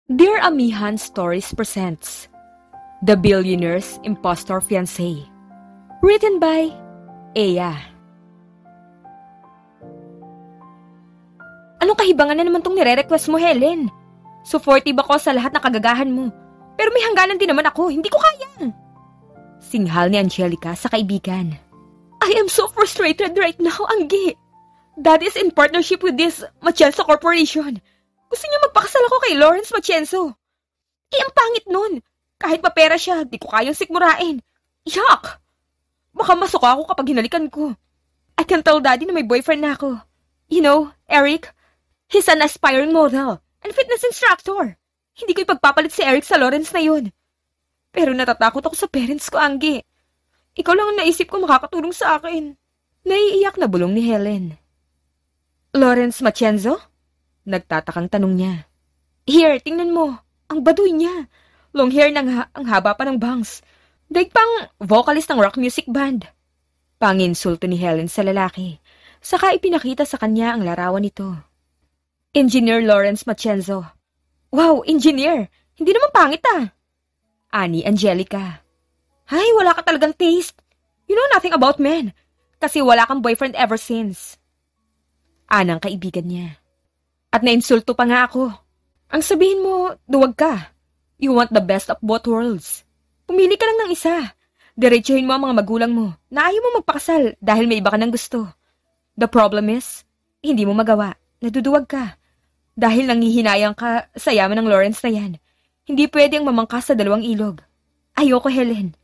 Dear Amihan Stories presents The Billionaire's Impostor Fiancé. Written by Aya. Anong kahibangan na naman tong nire-request mo, Helen? Supportive ako sa lahat ng kagagahan mo. Pero may hangganan din naman ako, hindi ko kaya. Singhal ni Angelica sa kaibigan. I am so frustrated right now, Anggi. Dad is in partnership with this Matienzo Corporation. Gusto niya magpakasal ako kay Lawrence Matienzo. Ang pangit nun. Kahit papera siya, di ko kayang sikmurain. Yuck! Baka masuka ako kapag hinalikan ko. I can tell Daddy na may boyfriend na ako. You know, Eric, he's an aspiring model and fitness instructor. Hindi ko ipagpapalit si Eric sa Lawrence na yun. Pero natatakot ako sa parents ko, Anggi. Ikaw lang ang naisip ko makakatulong sa akin. Naiiyak na bulong ni Helen. Lawrence Matienzo? Nagtatakang tanong niya. Here, tingnan mo. Ang baduy niya. Long hair na nga, ang haba pa ng bangs. Daig pang vocalist ng rock music band. Panginsulto ni Helen sa lalaki. Saka ipinakita sa kanya ang larawan nito. Engineer Lawrence Matienzo. Wow, engineer. Hindi naman pangit ah. Ani Angelica. Ay, wala ka talagang taste. You know nothing about men. Kasi wala kang boyfriend ever since. Anang kaibigan niya. At nainsulto pa nga ako. Ang sabihin mo, duwag ka. You want the best of both worlds. Pumili ka lang ng isa. Diretsuhin mo ang mga magulang mo na ayaw mo magpakasal dahil may iba ka ng gusto. The problem is, hindi mo magawa. Naduduwag ka. Dahil nanghihinayang ka sa yaman ng Lawrence na yan. Hindi pwedeng mamangka sa dalawang ilog. Ayoko, Helen.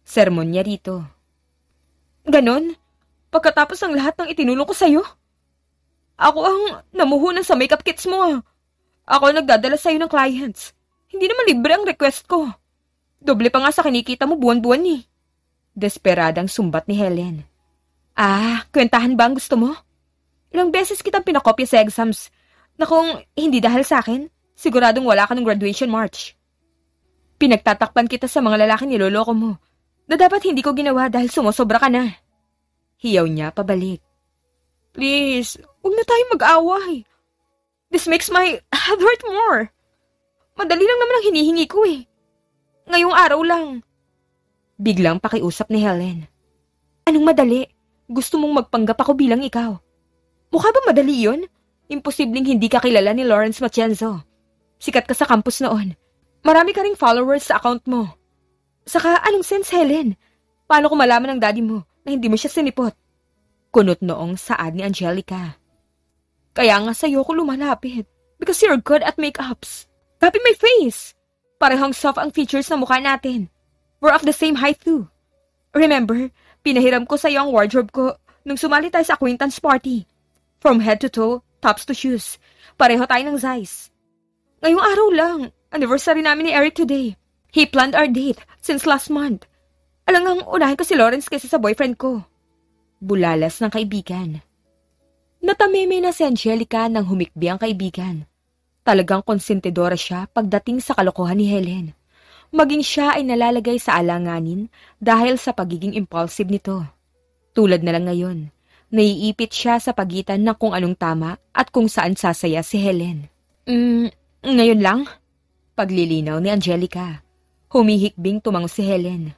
Sermon niya rito. Ganon? Pagkatapos ng lahat ng itinulong ko sa'yo? Ako ang namuhunan sa makeup kits mo. Ako ang nagdadala sa'yo ng clients. Hindi naman libre ang request ko. Doble pa nga sa kinikita mo buwan-buwan eh. Desperadang sumbat ni Helen. Kwentahan ba ang gusto mo? Ilang beses kitang pinakopya sa exams na kung hindi dahil sa akin, siguradong wala ka ng graduation march. Pinagtatakpan kita sa mga lalaking niloloko mo na dapat hindi ko ginawa dahil sumusobra ka na. Hiyaw niya pabalik. Please, huwag na tayong mag-away. This makes my head hurt more. Madali lang naman ang hinihingi ko eh. Ngayong araw lang. Biglang pakiusap ni Helen. Anong madali? Gusto mong magpanggap ako bilang ikaw. Mukha ba madali yun? Imposibleng hindi ka kilala ni Lawrence Matienzo. Sikat ka sa campus noon. Marami ka ring followers sa account mo. Saka anong sense, Helen? Paano ko malaman ng daddy mo na hindi mo siya sinipot? Kunot noong saad ni Angelica. Kaya nga sa'yo ko lumalapit. Because you're good at make-ups. Copy my face. Parehong soft ang features ng mukha natin. We're of the same height too. Remember, pinahiram ko sa'yo ang wardrobe ko nung sumali tayo sa acquaintance party. From head to toe, tops to shoes. Pareho tayo ng size. Ngayong araw lang, anniversary namin ni Eric today. He planned our date since last month. Alangang unahin ko si Lawrence kaysa sa boyfriend ko. Bulalas ng kaibigan. Natameme na si Angelica nang humikbi ang kaibigan. Talagang konsentidora siya pagdating sa kalokohan ni Helen. Maging siya ay nalalagay sa alanganin dahil sa pagiging impulsive nito. Tulad na lang ngayon, naiipit siya sa pagitan ng kung anong tama at kung saan sasaya si Helen. Ngayon lang? Paglilinaw ni Angelica. Humihikbing tumango si Helen.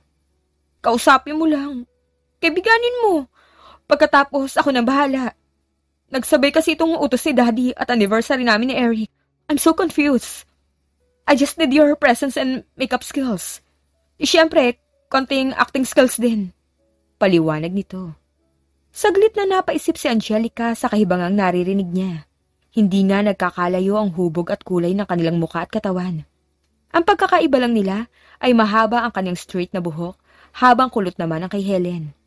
Kausapin mo lang. Kaibiganin mo. Pagkatapos, ako nang bahala. Nagsabay kasi itong utos si Daddy at anniversary namin ni Eric. I'm so confused. I just need your presence and makeup skills. Siyempre, konting acting skills din. Paliwanag nito. Saglit na napaisip si Angelica sa kahibangang naririnig niya. Hindi nga nagkakalayo ang hubog at kulay ng kanilang mukha at katawan. Ang pagkakaiba lang nila ay mahaba ang kanyang straight na buhok habang kulot naman ang kay Helen.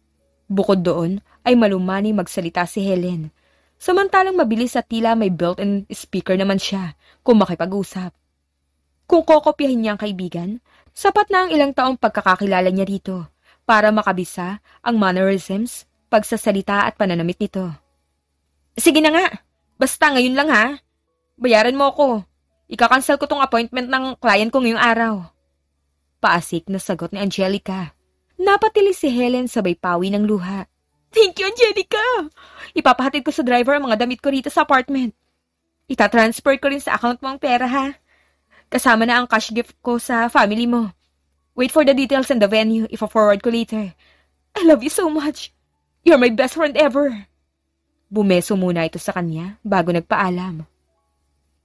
Bukod doon ay malumani magsalita si Helen. Samantalang mabilis at tila may built-in speaker naman siya kung makipag-usap. Kung kokopyahin niya ang kaibigan, sapat na ang ilang taong pagkakakilala niya dito para makabisa ang mannerisms, pagsasalita at pananamit nito. Sige na nga, basta ngayon lang ha. Bayaran mo ako. Ika-cancel ko tong appointment ng client ko ngayong araw. Paasik na sagot ni Angelica. Napatili si Helen sabay pawi ng luha. Thank you, Angelica! Ipapahatid ko sa driver ang mga damit ko rito sa apartment. Itatransfer ko rin sa account mo ang pera, ha? Kasama na ang cash gift ko sa family mo. Wait for the details and the venue. Ifa-forward ko later. I love you so much. You're my best friend ever. Bumeso muna ito sa kanya bago nagpaalam.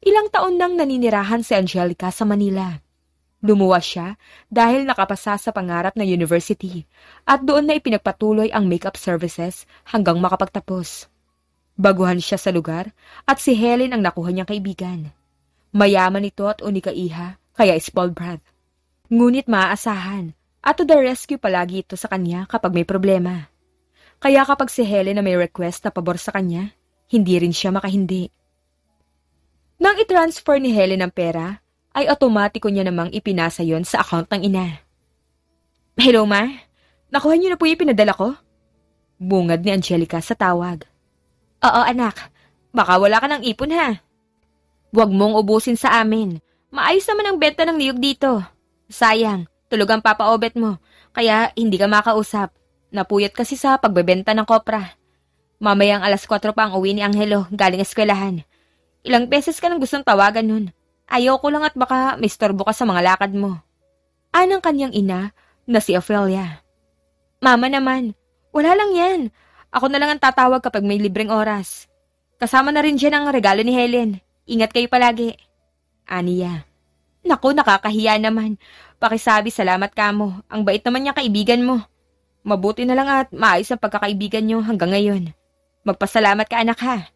Ilang taon nang naninirahan si Angelica sa Manila. Lumuwas siya dahil nakapasa sa pangarap na university at doon na ipinagpatuloy ang makeup services hanggang makapagtapos. Baguhan siya sa lugar at si Helen ang nakuha niyang kaibigan. Mayaman ito at unika-iha, kaya spoiled brat. Ngunit maaasahan at to the rescue palagi ito sa kanya kapag may problema. Kaya kapag si Helen na may request na pabor sa kanya, hindi rin siya makahindi. Nang i-transfer ni Helen ang pera, ay otomatiko niya namang ipinasa yon sa account ng ina. Hello, ma? Nakuha niyo na po yung pinadala ko? Bungad ni Angelica sa tawag. Oo, anak. Baka wala ka ng ipon, ha? Huwag mong ubusin sa amin. Maayos naman ang benta ng niyog dito. Sayang, tulog ang papa-obet mo, kaya hindi ka makausap. Napuyat kasi sa pagbebenta ng kopra. Mamayang 4:00 pa ang uwi ni Angelo galing eskwelahan. Ilang beses ka nang gustong tawagan nun. Ayoko lang at baka may storbo ka sa mga lakad mo. Anang kanyang ina na si Ophelia. Mama naman, wala lang yan. Ako na lang ang tatawag kapag may libreng oras. Kasama na rin dyan ang regalo ni Helen. Ingat kayo palagi. Aniya. Naku, nakakahiya naman. Pakisabi salamat ka mo. Ang bait naman niya kaibigan mo. Mabuti na lang at maayos ang pagkakaibigan niyo hanggang ngayon. Magpasalamat ka anak ha.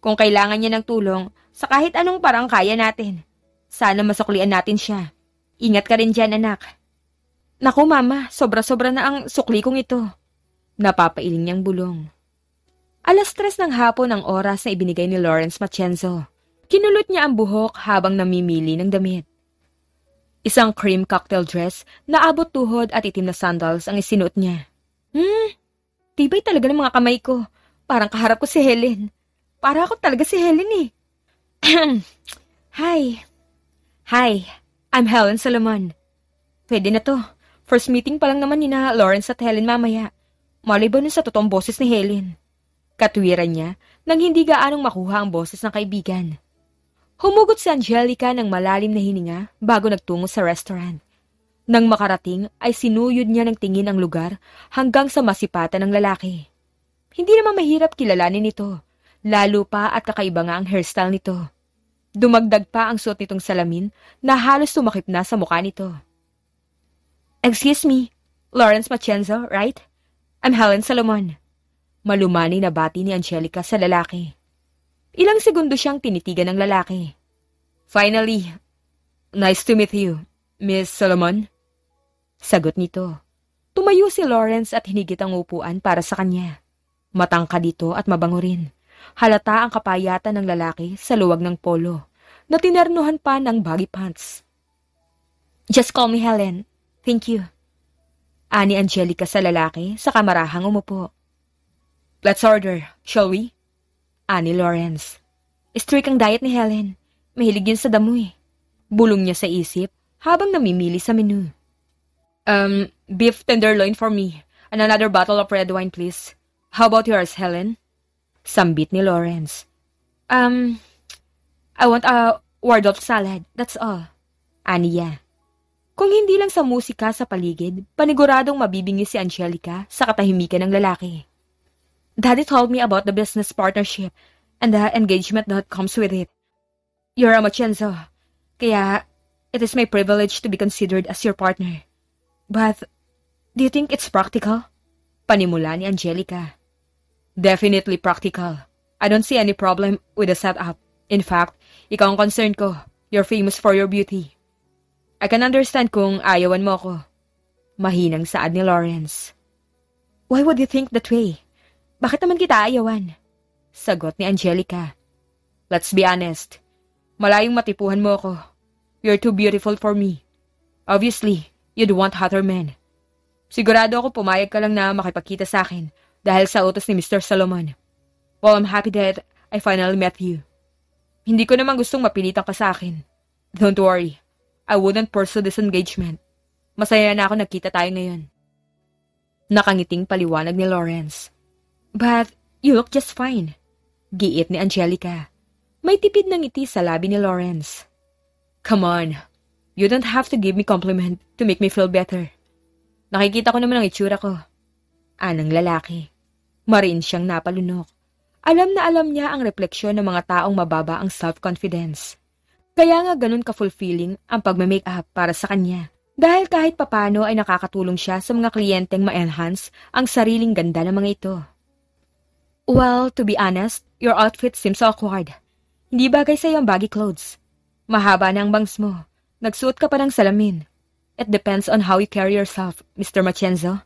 Kung kailangan niya ng tulong, sa kahit anong parang kaya natin. Sana masuklian natin siya. Ingat ka rin dyan, anak. Naku, mama, sobra-sobra na ang sukli kong ito. Napapailing niyang bulong. 3:00 ng hapon ang oras na ibinigay ni Lawrence Matienzo. Kinulot niya ang buhok habang namimili ng damit. Isang cream cocktail dress na abot tuhod at itim na sandals ang isinuot niya. Tibay talaga ng mga kamay ko. Parang kaharap ko si Helen. Para ako talaga si Helen eh. Hi. Hi, I'm Helen Solomon. Pwede na to. First meeting pa lang naman ni na Lawrence at Helen mamaya. Malay ba nun sa totoong boses ni Helen? Katwiran niya nang hindi gaanong makuha ang boses ng kaibigan. Humugot si Angelica ng malalim na hininga bago nagtungo sa restaurant. Nang makarating ay sinuyod niya ng tingin ang lugar hanggang sa masipatan ng lalaki. Hindi naman mahirap kilalanin ito. Lalo pa at kakaiba nga ang hairstyle nito. Dumagdag pa ang suot nitong salamin na halos tumakip na sa mukha nito. Excuse me, Lawrence Matienzo, right? I'm Helen Solomon. Malumani na bati ni Angelica sa lalaki. Ilang segundo siyang tinitigan ng lalaki. Finally, nice to meet you, Miss Solomon. Sagot nito. Tumayo si Lawrence at hinigit ang upuan para sa kanya. Matangkad dito at mabango rin. Halata ang kapayatan ng lalaki sa luwag ng polo, na tinernuhan pa ng baggy pants. Just call me Helen. Thank you. Ani Angelica sa lalaki sa kamarahang umupo. Let's order, shall we? Ani Lawrence. Strict ang diet ni Helen. Mahilig yun sa damo eh. Bulong niya sa isip habang namimili sa menu. Beef tenderloin for me and another bottle of red wine please. How about yours, Helen? Sambit ni Lawrence. I want a Waldorf salad, that's all. Aniya. Kung hindi lang sa musika sa paligid, paniguradong mabibingi si Angelica sa katahimikan ng lalaki. Daddy told me about the business partnership and the engagement that comes with it. You're a Matienzo, kaya it is my privilege to be considered as your partner. But, do you think it's practical? Panimula ni Angelica. Definitely practical. I don't see any problem with the setup. In fact, ikaw ang concern ko. You're famous for your beauty. I can understand kung ayawan mo ako. Mahinang saad ni Lawrence. Why would you think that way? Bakit naman kita ayawan? Sagot ni Angelica. Let's be honest. Malayong matipuhan mo ako. You're too beautiful for me. Obviously, you'd want hotter men. Sigurado ako pumayag ka lang na makipagkita sa akin dahil sa utos ni Mr. Solomon. Well, I'm happy that I finally met you. Hindi ko naman gustong mapilitan ka sa akin. Don't worry. I wouldn't pursue this engagement. Masaya na ako nagkita tayo ngayon. Nakangiting paliwanag ni Lawrence. But you look just fine. Giit ni Angelica. May tipid ng ngiti sa labi ni Lawrence. Come on. You don't have to give me compliment to make me feel better. Nakikita ko naman ang itsura ko. Anang lalaki. Marin siyang napalunok. Alam na alam niya ang refleksyon ng mga taong mababa ang self-confidence. Kaya nga ganun ka-fulfilling ang pagme-makeup para sa kanya. Dahil kahit papano ay nakakatulong siya sa mga kliyenteng ma-enhance ang sariling ganda ng mga ito. Well, to be honest, your outfit seems awkward. Hindi bagay sa iyong baggy clothes. Mahaba na ang bangs mo. Nagsuot ka pa ng salamin. It depends on how you carry yourself, Mr. Machenzo.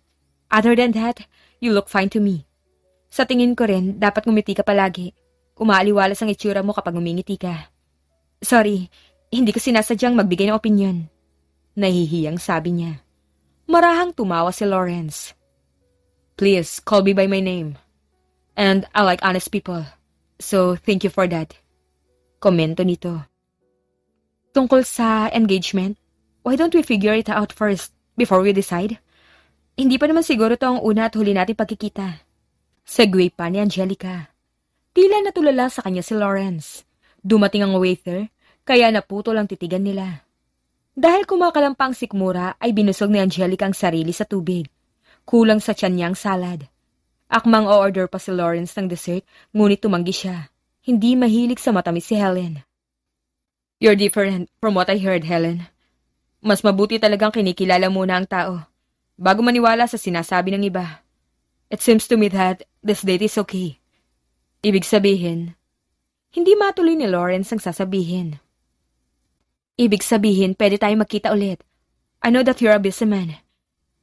Other than that, you look fine to me. Sa tingin ko rin, dapat ngumiti ka palagi. Umaaliwalas ang itsura mo kapag ngumingiti ka. Sorry, hindi ko sinasadyang magbigay ng opinyon. Nahihiyang sabi niya. Marahang tumawa si Lawrence. Please, call me by my name. And I like honest people. So, thank you for that. Komento nito. Tungkol sa engagement, why don't we figure it out first before we decide? Hindi pa naman siguro to ang una at huli natin pagkikita. Segue pa ni Angelica. Tila natulala sa kanya si Lawrence. Dumating ang waiter, kaya naputol ang titigan nila. Dahil kumakalampang sikmura ay binusog ni Angelica ang sarili sa tubig. Kulang sa tiyan niya ang salad. Akmang o-order pa si Lawrence ng dessert, ngunit tumanggi siya. Hindi mahilig sa matamis si Helen. You're different from what I heard, Helen. Mas mabuti talagang kinikilala muna ang tao, bago maniwala sa sinasabi ng iba. It seems to me that this date is okay. Ibig sabihin, hindi matuloy ni Lawrence ang sasabihin. Ibig sabihin, pwede tayo magkita ulit. I know that you're a busy man.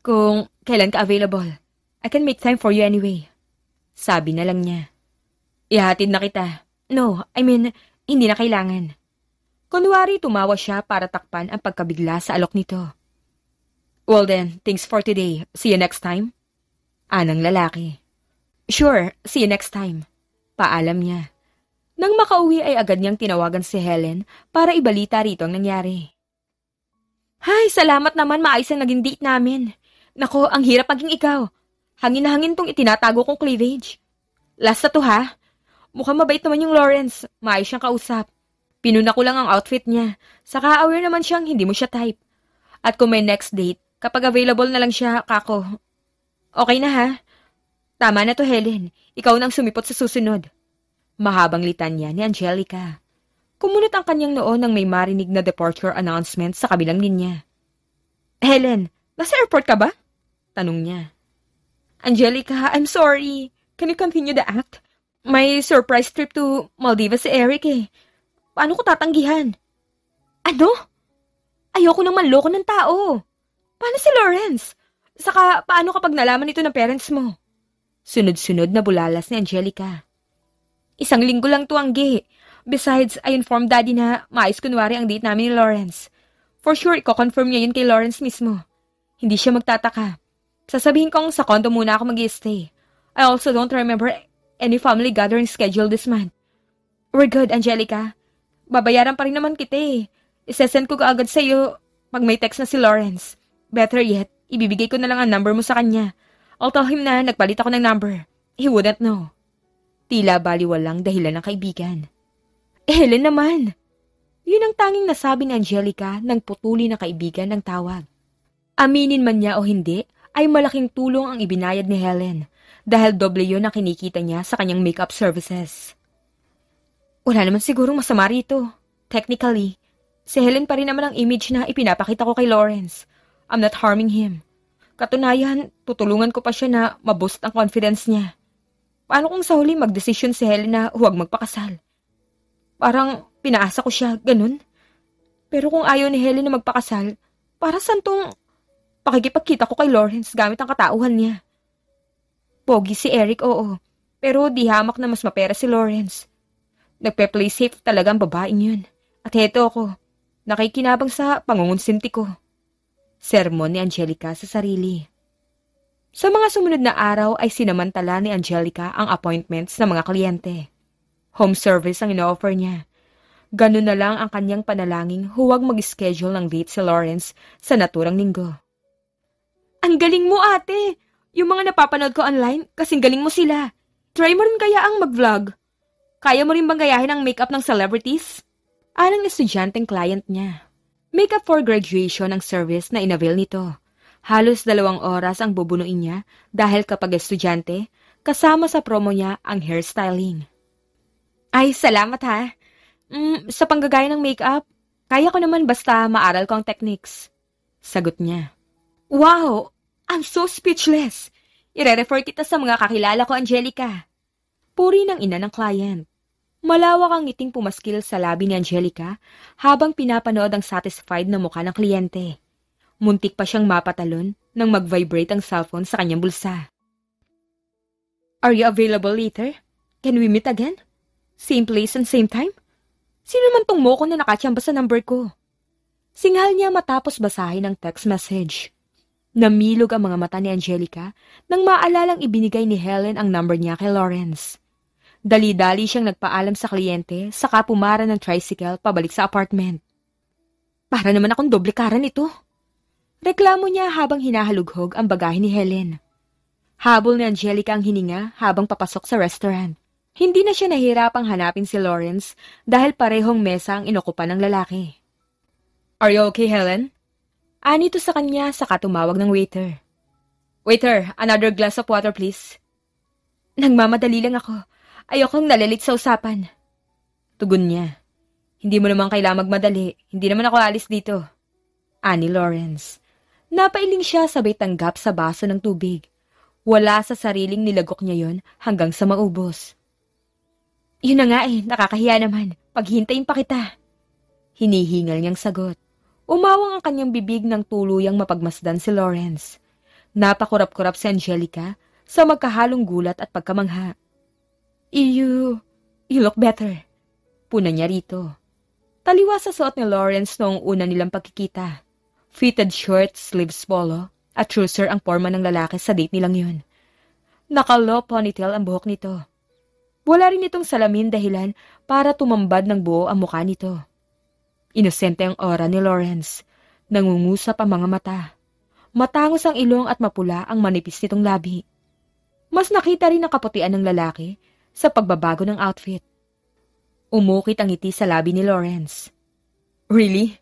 Kung kailan ka available, I can make time for you anyway. Sabi na lang niya. Ihatid na kita. No, I mean, hindi na kailangan. Kunwari tumawa siya para takpan ang pagkabigla sa alok nito. Well then, thanks for today. See you next time. Anang lalaki. Sure, see you next time. Paalam niya. Nang makauwi ay agad niyang tinawagan si Helen para ibalita rito ang nangyari. Hay, salamat naman, maayos ang naging date namin. Nako, ang hirap maging ikaw. Hangin na hangin tong itinatago kong cleavage. Last na to ha. Mukhang mabait naman yung Lawrence. Maayos siyang kausap. Pinuna ko lang ang outfit niya. Saka aware naman siyang hindi mo siya type. At kung may next date, kapag available na lang siya, kako. Okay na ha? Tama na to, Helen. Ikaw nang sumipot sa susunod. Mahabang litanya ni Angelica. Kumunot ang kanyang noo nang may marinig na departure announcement sa kabilang linya. Helen, nasa airport ka ba? Tanong niya. Angelica, I'm sorry. Can you continue the act? May surprise trip to Maldives si Eric eh. Paano ko tatanggihan? Ano? Ayoko nang manloko ng tao. Paano si Lawrence? Saka, paano kapag nalaman ito ng parents mo? Sunod-sunod na bulalas ni Angelica. 1 linggo lang tuwanggi. Besides, I informed Daddy na maayos kunwari ang date namin ni Lawrence. For sure, i-confirm niya yun kay Lawrence mismo. Hindi siya magtataka. Sasabihin kong sa condo muna ako mag-i-stay. I also don't remember any family gathering schedule this month. We're good, Angelica. Babayaran pa rin naman kita eh. Isesend ko kaagad sa'yo pag may text na si Lawrence. Better yet, ibibigay ko na lang ang number mo sa kanya. I'll tell him na nagpalit ako ng number. He wouldn't know. Tila baliwalang dahilan ng kaibigan. Helen naman. Yun ang tanging nasabi ni Angelica nang putuli na kaibigan ng tawag. Aminin man niya o hindi, ay malaking tulong ang ibinayad ni Helen dahil doble yun ang kinikita niya sa kanyang makeup services. Wala naman sigurong masama rito. Technically, si Helen pa rin naman ang image na ipinapakita ko kay Lawrence. I'm not harming him. Katunayan, tutulungan ko pa siya na maboost ang confidence niya. Paano kung sa huli magdesisyon si Helen na huwag magpakasal? Parang pinaasa ko siya, ganun. Pero kung ayaw ni Helen na magpakasal, para saan tong pakikipagkita ko kay Lawrence gamit ang katauhan niya? Pogi si Eric, oo. Pero di hamak na mas mapera si Lawrence. Nagpe-play safe talaga ang babaeng yun. At heto ako, nakikinabang sa pangungunsinti ko. Sermon ni Angelica sa sarili. Sa mga sumunod na araw ay sinamantala ni Angelica ang appointments ng mga kliyente. Home service ang ino-offer niya. Ganun na lang ang kanyang panalangin huwag mag-schedule ng date si Lawrence sa naturang linggo. Ang galing mo, ate! Yung mga napapanood ko online, kasing galing mo sila. Try mo rin kaya ang mag-vlog. Kaya mo rin bang gayahin ang makeup ng celebrities? Alang estudyanteng client niya. Makeup for graduation ang service na inavail nito. Halos 2 oras ang bubunuin niya dahil kapag estudyante, kasama sa promo niya ang hairstyling. Ay, salamat ha. Sa panggagaya ng makeup, kaya ko naman basta maaral ko ang techniques. Sagot niya. Wow! I'm so speechless! Ire-refer kita sa mga kakilala ko, Angelica. Puri ng ina ng client. Malawak ang ngiting pumaskil sa labi ni Angelica habang pinapanood ang satisfied na mukha ng kliyente. Muntik pa siyang mapatalon nang mag-vibrate ang cellphone sa kanyang bulsa. Are you available later? Can we meet again? Same place and same time? Sino man tong moko na nakachamba sa number ko? Singhal niya matapos basahin ang text message. Namilog ang mga mata ni Angelica nang maalalang ibinigay ni Helen ang number niya kay Lawrence. Dali-dali siyang nagpaalam sa kliyente saka pumara ng tricycle pabalik sa apartment. Para naman akong doble karan ito. Reklamo niya habang hinahalughog ang bagahe ni Helen. Habol ni Angelica ang hininga habang papasok sa restaurant. Hindi na siya nahirapang hanapin si Lawrence dahil parehong mesa ang inokupan ng lalaki. Are you okay, Helen? Anito sa kanya saka tumawag ng waiter. Waiter, another glass of water please. Nagmamadali lang ako. Ayokong nalalit sa usapan. Tugon niya. Hindi mo naman kailangang magmadali. Hindi naman ako alis dito. Ani Lawrence. Napailing siya sabay tanggap sa baso ng tubig. Wala sa sariling nilagok niya yon hanggang sa maubos. Yun na nga nakakahiya naman. Paghintayin pa kita. Hinihingal niyang sagot. Umawang ang kanyang bibig ng tuluyang mapagmasdan si Lawrence. Napakurap-kurap si Angelica sa magkahalong gulat at pagkamangha. You look better. Puna niya rito. Taliwas sa suot ni Lawrence noong una nilang pagkikita. Fitted short, sleeves polo, at trouser ang forma ng lalaki sa date nilang yun. Naka-low ponytail ang buhok nito. Wala rin itong salamin dahilan para tumambad ng buo ang mukha nito. Inosente ang aura ni Lawrence. Nangungusap ang mga mata. Matangos ang ilong at mapula ang manipis nitong labi. Mas nakita rin ang kaputian ng lalaki sa pagbabago ng outfit. Umukit ang ngiti sa labi ni Lawrence. Really?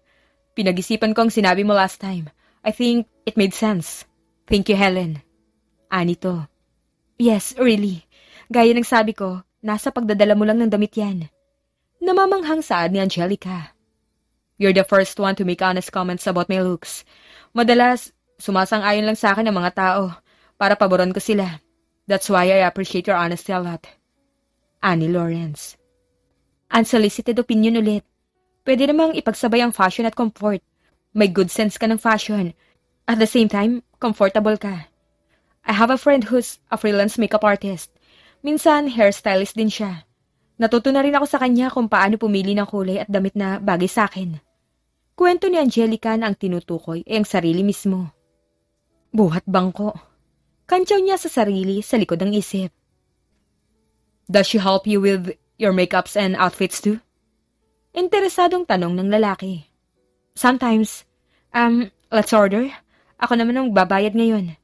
Pinag-isipan ko ang sinabi mo last time. I think it made sense. Thank you, Helen. Anito. Yes, really. Gaya ng sabi ko, nasa pagdadala mo lang ng damit yan. Namamanghang saad ni Angelica. You're the first one to make honest comments about my looks. Madalas, sumasang-ayon lang sa akin ang mga tao para paboron ko sila. That's why I appreciate your honesty a lot. Ani Lawrence. Unsolicited opinion ulit. Pwede namang ipagsabay ang fashion at comfort. May good sense ka ng fashion. At the same time, comfortable ka. I have a friend who's a freelance makeup artist. Minsan, hairstylist din siya. Natuto na rin ako sa kanya kung paano pumili ng kulay at damit na bagay sa akin. Kwento ni Angelica na ang tinutukoy ay ang sarili mismo. Buhat bangko. Kantsaw niya sa sarili sa likod ng isip. Does she help you with your makeups and outfits too? Interesadong tanong ng lalaki. Sometimes. Let's order. Ako naman ang babayad ngayon.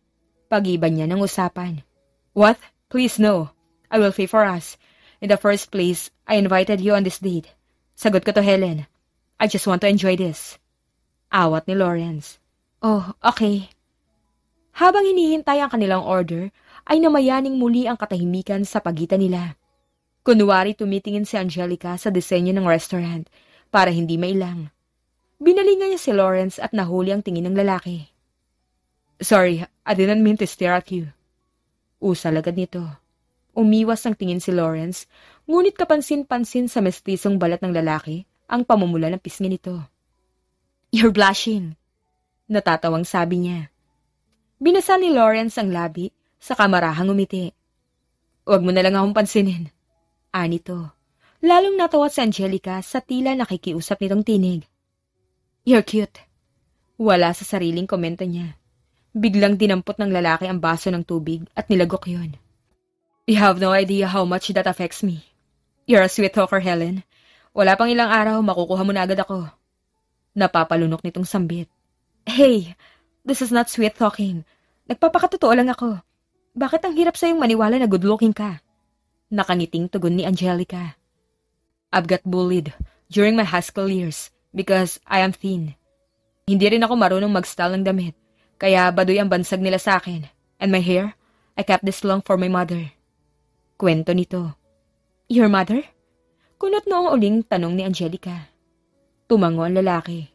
Pag-iban niya ng usapan. What? Please no. I will pay for us. In the first place, I invited you on this date. Sagot ko to Helen. I just want to enjoy this. Awat ni Lawrence. Oh, okay. Habang hinihintay ang kanilang order, ay namayaning muli ang katahimikan sa pagitan nila. Kunwari tumitingin si Angelica sa disenyo ng restaurant para hindi mailang. Binalingan niya si Lawrence at nahuli ang tingin ng lalaki. Sorry, I didn't mean to stare at you. Usal agad nito. Umiwas ang tingin si Lawrence, ngunit kapansin-pansin sa mestisong balat ng lalaki ang pamumula ng pisngi nito. You're blushing. Natatawang sabi niya. Binasa ni Lawrence ang labi sa kamarahang umiti. Huwag mo na lang akong pansinin. Anito. Lalong natawa si Angelica sa tila nakikiusap nitong tinig. You're cute. Wala sa sariling komento niya. Biglang dinampot ng lalaki ang baso ng tubig at nilagok yun. You have no idea how much that affects me. You're a sweet talker, Helen. Wala pang ilang araw, makukuha mo na agad ako. Napapalunok nitong sambit. Hey, this is not sweet talking. Nagpapakatotoo lang ako. Bakit ang hirap sa'yong maniwala na good-looking ka? Nakangiting tugon ni Angelica. I've got bullied during my high school years because I am thin. Hindi rin ako marunong mag-style ng damit, kaya baduy ang bansag nila sa akin. And my hair, I kept this long for my mother. Kwento nito. Your mother? Kunot noong uling tanong ni Angelica. Tumango ang lalaki.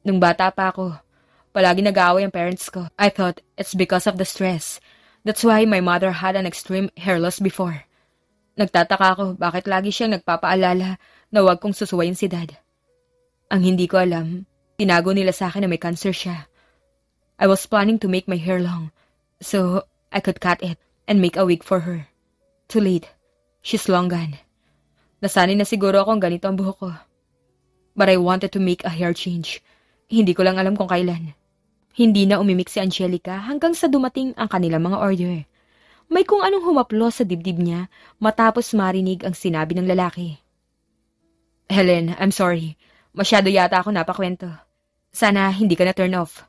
Nung bata pa ako, palagi nag-aaway ang parents ko. I thought it's because of the stress. That's why my mother had an extreme hair loss before. Nagtataka ako bakit lagi siyang nagpapaalala na huwag kong susuwayin si dad. Ang hindi ko alam, tinago nila sa akin na may cancer siya. I was planning to make my hair long, so I could cut it and make a wig for her. Too late. She's long gone. Nasanay na siguro akong ganito ang buhok ko. But I wanted to make a hair change. Hindi ko lang alam kung kailan. Hindi na umimik si Angelica hanggang sa dumating ang kanilang mga order. May kung anong humaplo sa dibdib niya matapos marinig ang sinabi ng lalaki. Helen, I'm sorry. Masyado yata ako napakwento. Sana hindi ka na turn off.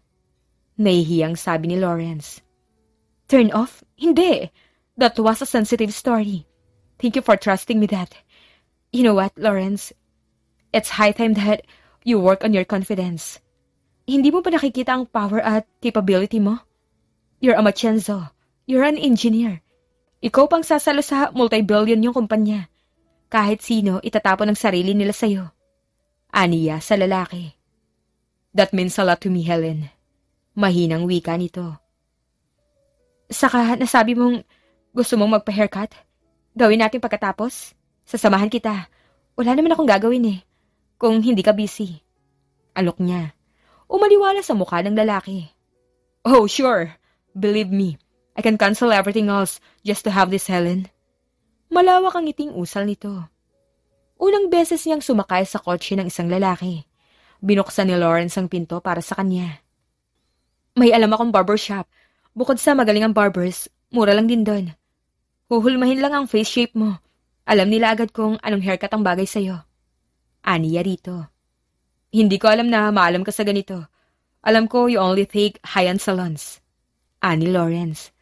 Nahihiyang sabi ni Lawrence. Turn off? Hindi. That was a sensitive story. Thank you for trusting me that. You know what, Lawrence? It's high time that you work on your confidence. Hindi mo pa nakikita ang power at capability mo? You're a machenzo. You're an engineer. Ikaw pang sasalo sa multi-billion yung kumpanya. Kahit sino itatapon ang sarili nila sa'yo. Aniya sa lalaki. That means a lot to me, Helen. Mahinang wika nito. Saka nasabi mong gusto mong magpa-haircut? Gawin natin pagkatapos? Sasamahan kita. Wala naman akong gagawin eh. Kung hindi ka busy. Alok niya. Umaliwala sa mukha ng lalaki. Oh, sure. Believe me. I can cancel everything else just to have this, Helen. Malawak ang ngiting usal nito. Unang beses niyang sumakay sa kotse ng isang lalaki. Binuksan ni Lawrence ang pinto para sa kanya. May alam akong barbershop. Bukod sa magaling ang barbers, mura lang din doon. Huhulmahin lang ang face shape mo. Alam nila agad kung anong haircut ang bagay sa'yo. Aniya rito. Hindi ko alam na maalam ka sa ganito. Alam ko you only take high-end salons. Ani Lawrence.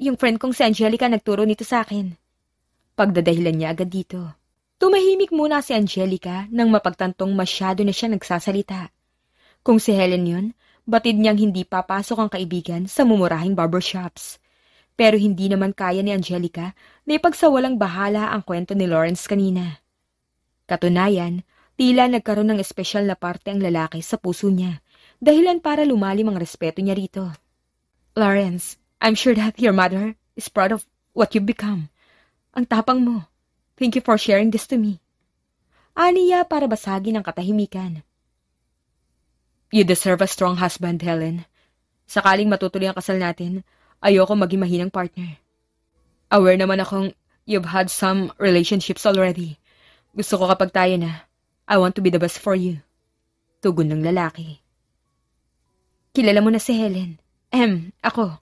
Yung friend kong si Angelica nagturo nito sa akin. Pagdadahilan niya agad dito. Tumahimik muna si Angelica nang mapagtantong masyado na siya nagsasalita. Kung si Helen yun, batid niyang hindi papasok ang kaibigan sa mumurahing barbershops. Pero hindi naman kaya ni Angelica na ipagsawalang bahala ang kwento ni Lawrence kanina. Katunayan, tila nagkaroon ng espesyal na parte ang lalaki sa puso niya, dahilan para lumalim ang respeto niya rito. Lawrence, I'm sure that your mother is proud of what you've become. Ang tapang mo. Thank you for sharing this to me. Aniya para basagin ang katahimikan. You deserve a strong husband, Helen. Sakaling matutuloy ang kasal natin, ayoko maging mahinang partner. Aware naman akong you've had some relationships already. Gusto ko kapag tayo na, I want to be the best for you. Tugon ng lalaki. Kilala mo na si Helen. Ako.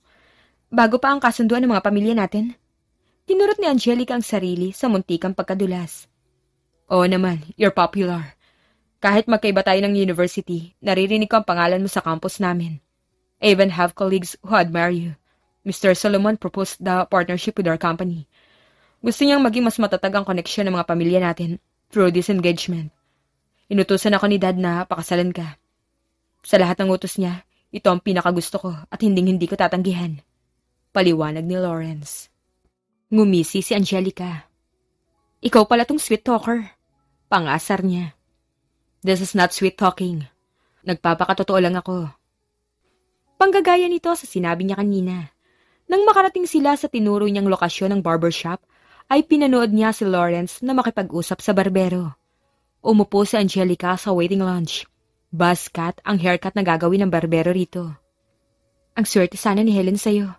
Bago pa ang kasunduan ng mga pamilya natin. Tinurot ni Angelica ang sarili sa muntikang pagkadulas. Oo naman, you're popular. Kahit magkaiba tayo ng university, naririnig ko ang pangalan mo sa campus namin. I even have colleagues who admire you. Mr. Solomon proposed the partnership with our company. Gusto niyang maging mas matatag ang koneksyon ng mga pamilya natin through this engagement. Inutusan ako ni Dad na pakasalan ka. Sa lahat ng utos niya, ito ang pinakagusto ko at hinding-hindi ko tatanggihan. Paliwanag ni Lawrence. Ngumisi si Angelica. Ikaw pala tong sweet talker. Pangasar niya. This is not sweet talking. Nagpapakatotoo lang ako. Panggagaya nito sa sinabi niya kanina. Nang makarating sila sa tinuro niyang lokasyon ng barbershop, ay pinanood niya si Lawrence na makipag-usap sa barbero. Umupo si Angelica sa waiting lounge. Buzz cut ang haircut na gagawin ng barbero rito. Ang swerte sana ni Helen sa'yo.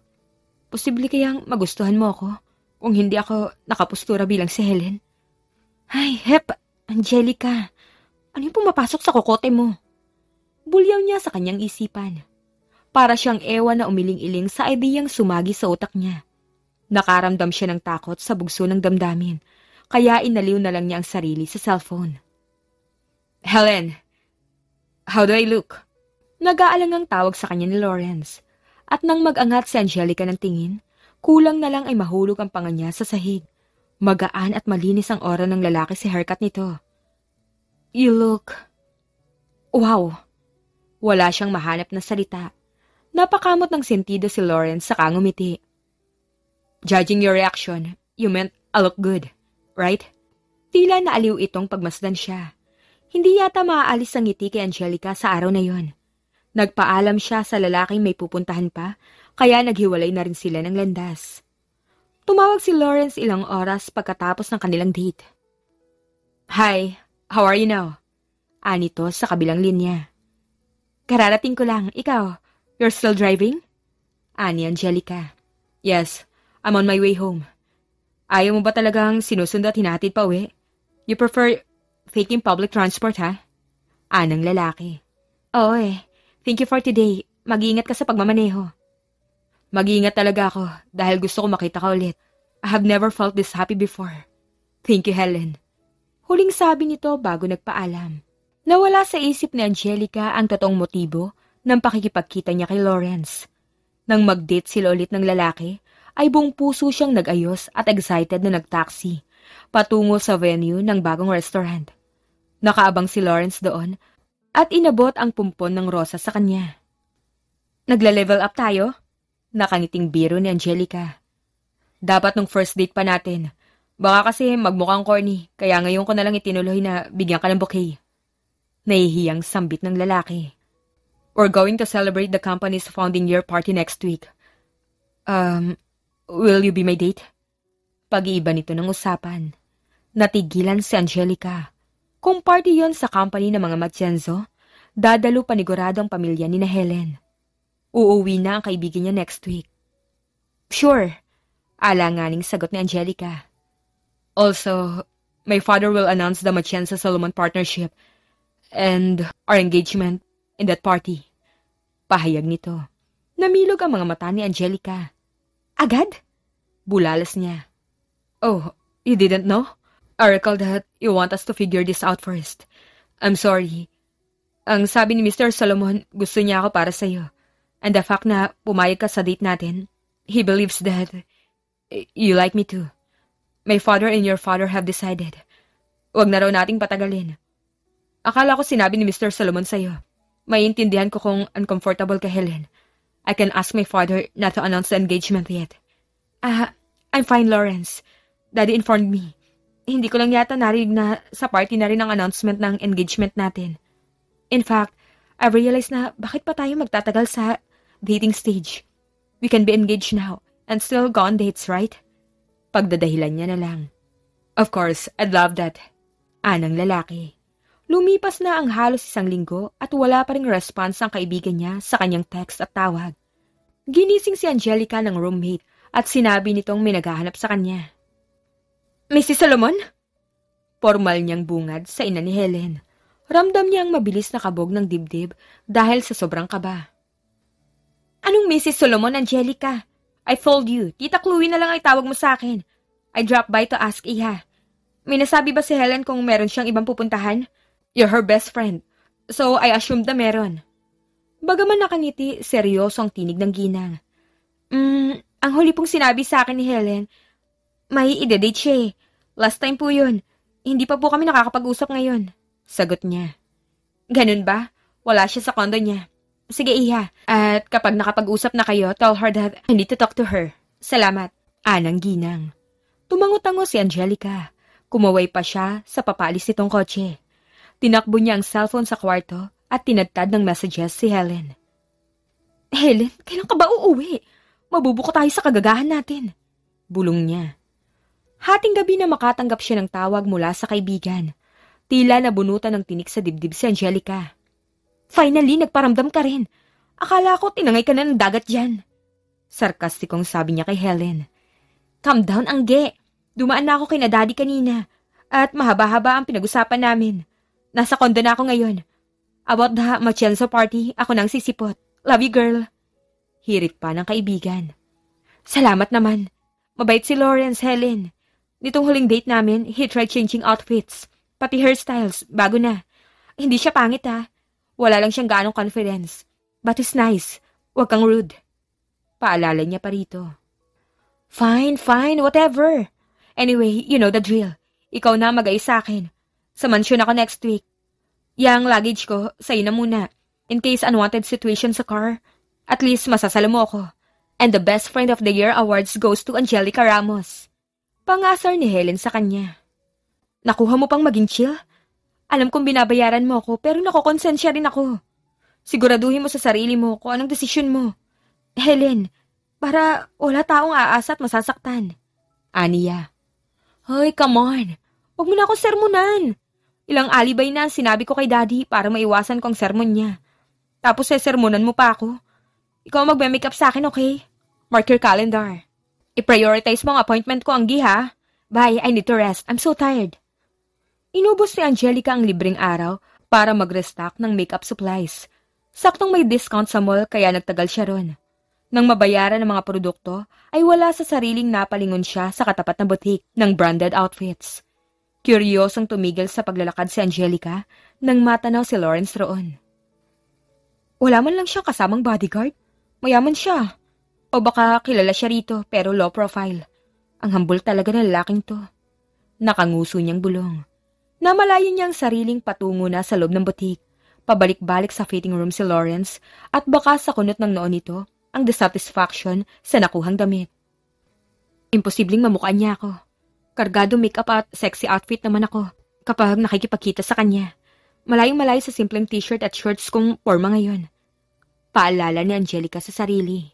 Posible kayang magustuhan mo ako kung hindi ako nakapustura bilang si Helen? Ay, Angelica. Ano yung pumapasok sa kokote mo? Bulyaw niya sa kanyang isipan. Para siyang ewan na umiling-iling sa ideyang sumagi sa utak niya. Nakaramdam siya ng takot sa bugso ng damdamin, kaya inaliw na lang niya ang sarili sa cellphone. Helen, how do I look? Nag-aalangang tawag sa kanya ni Lawrence. At nang mag-angat si Angelica ng tingin, kulang na lang ay mahulog ang panga niya sa sahig. Magaan at malinis ang aura ng lalaki sa haircut nito. You look... Wow! Wala siyang mahanap na salita. Napakamot ng sentido si Lawrence saka ngumiti. Judging your reaction, you meant I look good, right? Tila naaliw itong pagmasdan siya. Hindi yata maaalis ang ngiti kay Angelica sa araw na yon. Nagpaalam siya sa lalaking may pupuntahan pa, kaya naghiwalay na rin sila ng landas. Tumawag si Lawrence ilang oras pagkatapos ng kanilang date. Hi, how are you now? Anito sa kabilang linya. Kararating ko lang, ikaw, you're still driving? Ani Angelica. Yes, I'm on my way home. Ayaw mo ba talagang sinusundo at hinatid pa uwi? You prefer taking public transport, ha? Anang lalaki. Oo thank you for today. Mag-iingat ka sa pagmamaneho. Mag-iingat talaga ako dahil gusto ko makita ka ulit. I have never felt this happy before. Thank you, Helen. Huling sabi nito bago nagpaalam. Nawala sa isip ni Angelica ang totoong motibo ng pakikipagkita niya kay Lawrence. Nang mag-date sila ulit ng lalaki, ay buong puso siyang nag-ayos at excited na nag-taxi patungo sa venue ng bagong restaurant. Nakaabang si Lawrence doon at inabot ang pumpon ng rosa sa kanya. Nagla-level up tayo? Nakangiting biro ni Angelica. Dapat nung first date pa natin. Baka kasi magmukhang corny, kaya ngayon ko na lang itinuloy na bigyan ka ng bouquet. Nahihiyang sambit ng lalaki. We're going to celebrate the company's founding year party next week. Will you be my date? Pag-iiba nito ng usapan. Natigilan si Angelica. Kung party yon sa company ng mga Matienzo, dadalo panigurado ang pamilya ni na Helen. Uuwi na ang kaibigan niya next week. Sure, alanganing sagot ni Angelica. Also, my father will announce the Matienzo-Solomon partnership and our engagement in that party. Pahayag nito. Namilog ang mga mata ni Angelica. Agad? Bulalas niya. Oh, you didn't know? I recall that you want us to figure this out first. I'm sorry. Ang sabi ni Mr. Solomon, gusto niya ako para sa'yo. And the fact na pumayag ka sa date natin, he believes that you like me too. My father and your father have decided. Huwag na raw nating patagalin. Akala ko sinabi ni Mr. Solomon sa'yo. Maiintindihan ko kung uncomfortable ka, Helen. I can ask my father not to announce the engagement yet. I'm fine, Lawrence. Daddy informed me. Hindi ko lang yata narinig na sa party na rin ang announcement ng engagement natin. In fact, I've realized na bakit pa tayo magtatagal sa dating stage. We can be engaged now and still go on dates, right? Pagdadahilan niya na lang. Of course, I'd love that. Anang lalaki. Lumipas na ang halos 1 linggo at wala pa ring response ang kaibigan niya sa kanyang text at tawag. Ginising si Angelica ng roommate at sinabi nitong may naghahanap sa kanya. Mrs. Solomon? Formal niyang bungad sa ina ni Helen. Ramdam niyang mabilis na kabog ng dibdib dahil sa sobrang kaba. Anong Mrs. Solomon, Angelica? I told you, Tita Chloe na lang ay tawag mo sa akin. I dropped by to ask Iha. May nasabi ba si Helen kung meron siyang ibang pupuntahan? You're her best friend, so I assumed na meron. Bagaman nakangiti, seryoso ang tinig ng ginang. Ang huli pong sinabi sa akin ni Helen, may ide-date siya eh. Last time po yun. Hindi pa po kami nakakapag-usap ngayon. Sagot niya. Ganun ba? Wala siya sa kondo niya. Sige, Iha. At kapag nakapag-usap na kayo, tell her that I need to talk to her. Salamat. Anang ginang. Tumango-tango si Angelica. Kumaway pa siya sa papalis nitong kotse. Tinakbo niya ang cellphone sa kwarto at tinadtad ng messages si Helen. Helen, kailan ka ba uuwi? Mabubuko tayo sa kagagahan natin. Bulong niya. Hating gabi na makatanggap siya ng tawag mula sa kaibigan. Tila nabunutan ng tinik sa dibdib si Angelica. Finally, nagparamdam ka rin. Akala ko tinangay ka na ng dagat dyan. Sarkastikong sabi niya kay Helen. Calm down, Angge. Dumaan na ako kay na daddy kanina. At mahaba-haba ang pinag-usapan namin. Nasa kondo na ako ngayon. About the Matienzo party, ako nang sisipot. Love you, girl. Hirit pa ng kaibigan. Salamat naman. Mabait si Lawrence, Helen. Nitong huling date namin, he tried changing outfits. Pati hairstyles, bago na. Hindi siya pangit ha. Wala lang siyang ganong confidence. But he's nice. Huwag kang rude. Paalala niya pa rito. Fine, whatever. Anyway, you know the drill. Ikaw na mag-ayos sa akin. Sa mansyon ako next week. Yang luggage ko, sa'yo na muna. In case unwanted situation sa car, at least masasalo mo ako. And the Best Friend of the Year awards goes to Angelica Ramos. Pangasar ni Helen sa kanya. Nakuha mo pang maging chill? Alam kong binabayaran mo ako pero nakokonsensya rin ako. Siguraduhin mo sa sarili mo kung anong desisyon mo. Helen, para wala taong aasa at masasaktan. Aniya. Hoy, come on. Huwag mo na ako sermonan. Ilang alibay na sinabi ko kay Daddy para maiwasan kong sermon niya. Tapos sermonan mo pa ako. Ikaw magme-makeup sa akin, okay? Mark your calendar. I-prioritize mo ang appointment ko, Anggi, ha? Bye, I need to rest. I'm so tired. Inubos ni Angelica ang libreng araw para mag-restock ng makeup supplies. Saktong may discount sa mall kaya nagtagal siya ron. Nang mabayaran ang mga produkto, ay wala sa sariling napalingon siya sa katapat na boutique ng branded outfits. Kuryosong tumigil sa paglalakad si Angelica nang matanaw si Lawrence roon. Wala man lang siyang kasamang bodyguard. Mayaman siya. O baka kilala siya rito pero low profile. Ang hambol talaga ng lalaking to. Nakanguso niyang bulong. Namalayan niya ang sariling patungo na sa loob ng boutique. Pabalik-balik sa fitting room si Lawrence at baka sa kunot ng noon nito ang dissatisfaction sa nakuhang damit. Imposibleng mamukha niya ako. Kargado makeup at sexy outfit naman ako kapag nakikipagkita sa kanya. Malayong-malayo sa simpleng t-shirt at shorts kong forma ngayon. Paalala ni Angelica sa sarili.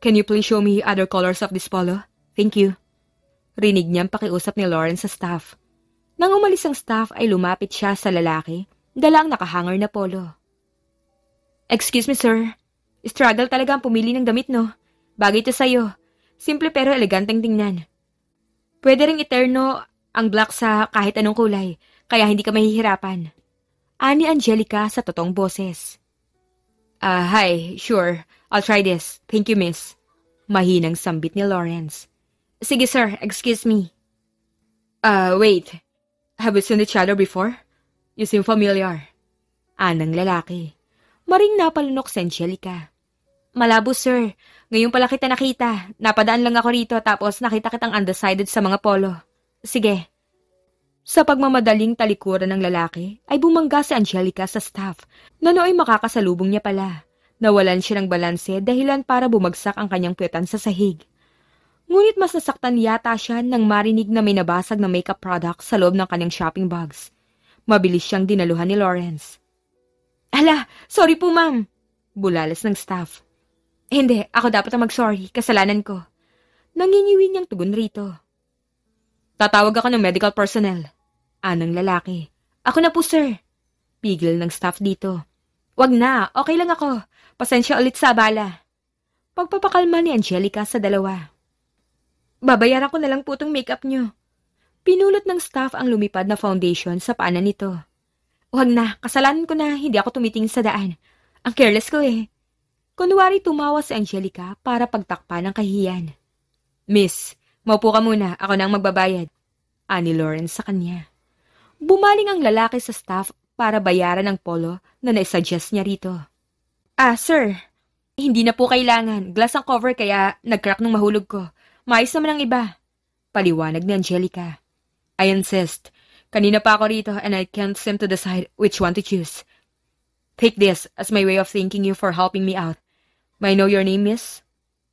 Can you please show me other colors of this polo? Thank you. Rinig niyang pakiusap ni Lawrence sa staff. Nang umalis ang staff ay lumapit siya sa lalaki, dala ang nakahanger na polo. Excuse me, sir. Struggle talaga ang pumili ng damit, no? Bagay ito sa'yo. Simple pero eleganteng tingnan. Pwede ring iterno ang black sa kahit anong kulay, kaya hindi ka mahihirapan. Ani Angelica sa totoong boses. Hi, sure. I'll try this. Thank you, miss. Mahinang sambit ni Lawrence. Sige, sir. Excuse me. Wait. Have we seen each other before? You seem familiar. Anang lalaki. Maring napalunok si Angelica. Malabo, sir. Ngayon pala kita nakita. Napadaan lang ako rito tapos nakita kitang undecided sa mga polo. Sige. Sa pagmamadaling talikuran ng lalaki, ay bumangga si Angelica sa staff na nooy makakasalubong niya pala. Nawalan siya ng balanse dahilan para bumagsak ang kanyang puwetan sa sahig. Ngunit mas nasaktan yata siya nang marinig na may nabasag na makeup product sa loob ng kanyang shopping bags. Mabilis siyang dinaluhan ni Lawrence. Ala, sorry po ma'am. Bulalas ng staff. Hindi, ako dapat ang mag-sorry. Kasalanan ko. Nangingiwi niyang tugon rito. Tatawag ako ng medical personnel. Anang lalaki. Ako na po, sir. Pigil ng staff dito. Wag na, okay lang ako. Pasensya ulit sa abala. Pagpapakalma ni Angelica sa dalawa. Babayaran ko na lang po itong makeup niyo. Pinulot ng staff ang lumipad na foundation sa paanan nito. Wag na, kasalanan ko na hindi ako tumitingin sa daan. Ang careless ko eh. Kunwari tumawa si Angelica para pagtakpan ng kahihiyan. Miss, maupo ka muna, ako na ang magbabayad. Ani Lawrence sa kanya. Bumaling ang lalaki sa staff para bayaran ang polo na naisuggest niya rito. Sir, hindi na po kailangan. Glass ang cover kaya nag-crack nung mahulog ko. Maayos naman ang iba. Paliwanag ni Angelica. I insist. Kanina pa ako rito and I can't seem to decide which one to choose. Take this as my way of thanking you for helping me out. May I know your name, miss?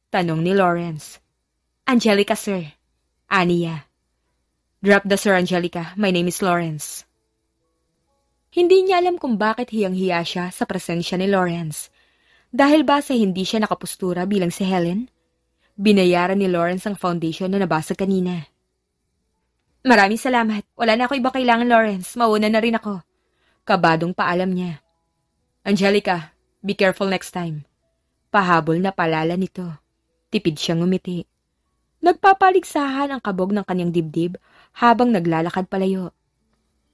Tanong ni Lawrence. Angelica, sir. Aniya. Drop the sir, Angelica. My name is Lawrence. Hindi niya alam kung bakit hiyang-hiya siya sa presensya ni Lawrence. Dahil ba sa hindi siya nakapustura bilang si Helen? Binayaran ni Lawrence ang foundation na nabasag kanina. Maraming salamat. Wala na ako iba kailangan, Lawrence. Mauna na rin ako. Kabadong paalam niya. Angelica, be careful next time. Pahabol na palala nito. Tipid siyang ngumiti. Nagpapaligsahan ang kabog ng kanyang dibdib habang naglalakad palayo.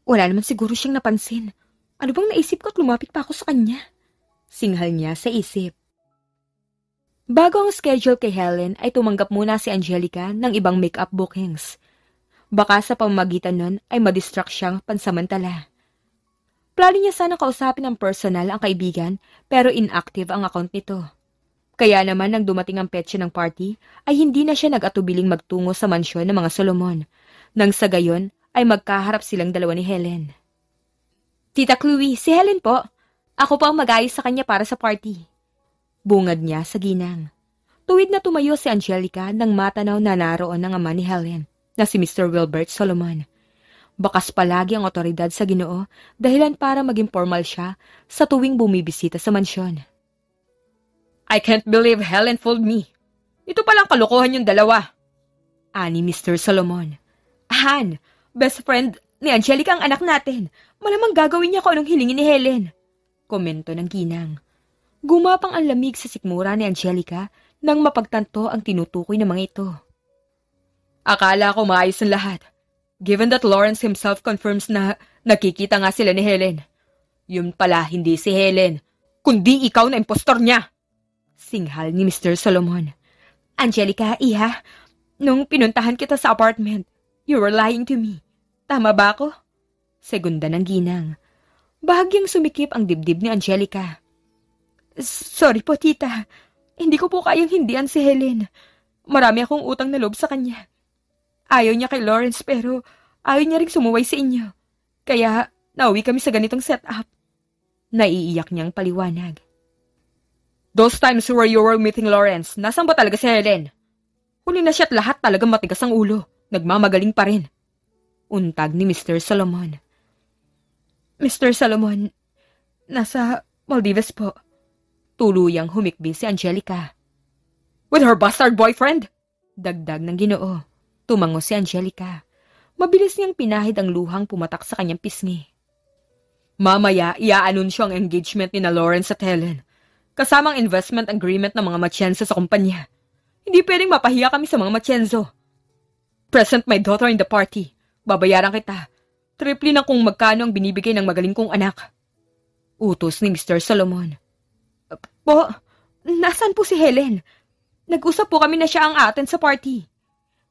Wala naman siguro siyang napansin. Ano bang naisip ko at lumapit pa ako sa kanya? Singhal niya sa isip. Bago ang schedule kay Helen ay tumanggap muna si Angelica ng ibang make-up bookings. Baka sa pamamagitan nun ay madistract siyang pansamantala. Plano niya sana kausapin ng personal ang kaibigan pero inactive ang account nito. Kaya naman nang dumating ang petsa ng party ay hindi na siya nag-atubiling magtungo sa mansyon ng mga Solomon. Nang sa gayon ay magkaharap silang dalawa ni Helen. Tita Chloe, si Helen po. Ako pa ang mag-ayos sa kanya para sa party. Bungad niya sa ginang. Tuwid na tumayo si Angelica nang matanaw na naroon ng ama ni Helen, na si Mr. Wilbert Solomon. Bakas palagi ang otoridad sa Ginoo, dahilan para maging formal siya sa tuwing bumibisita sa mansyon. I can't believe Helen fooled me. Ito palang kalokohan yung dalawa. Ani Mr. Solomon. Han, best friend ni Angelica ang anak natin. Malamang gagawin niya kung anong hilingin ni Helen. Komento ng ginang. Gumapang ang lamig sa sikmura ni Angelica nang mapagtanto ang tinutukoy ng mga ito. Akala ko maayos ang lahat. Given that Lawrence himself confirms na nakikita nga sila ni Helen. Yun pala hindi si Helen, kundi ikaw na impostor niya. Singhal ni Mr. Solomon. Angelica, iha, nung pinuntahan kita sa apartment, you were lying to me. Tama ba ako? Segunda ng ginang. Bahagyang sumikip ang dibdib ni Angelica. Sorry po, tita. Hindi ko po kayang hindian si Helen. Marami akong utang na loob sa kanya. Ayaw niya kay Lawrence pero ayaw niya rin sumuway sa inyo. Kaya nauwi kami sa ganitong setup. Naiiyak niyang paliwanag. Those times where you were meeting Lawrence, nasan ba talaga si Helen? Huli na siya at lahat talagang matigas ang ulo. Nagmamagaling pa rin. Untag ni Mr. Solomon. Mr. Solomon, nasa Maldives po. Tuluyang humikbi si Angelica. With her bastard boyfriend? Dagdag ng Ginoo. Tumango si Angelica. Mabilis niyang pinahid ang luhang pumatak sa kanyang pisngi. Mamaya, ia-anunsyo ang engagement ni na Lawrence at Helen. Kasamang investment agreement ng mga Matienzo sa kumpanya. Hindi pwedeng mapahiya kami sa mga Matienzo. Present my daughter in the party. Babayaran kita. Triple na kung magkano ang binibigay ng magaling kong anak. Utos ni Mr. Solomon. Po, nasaan po si Helen? Nag-usap po kami na siya ang atin sa party.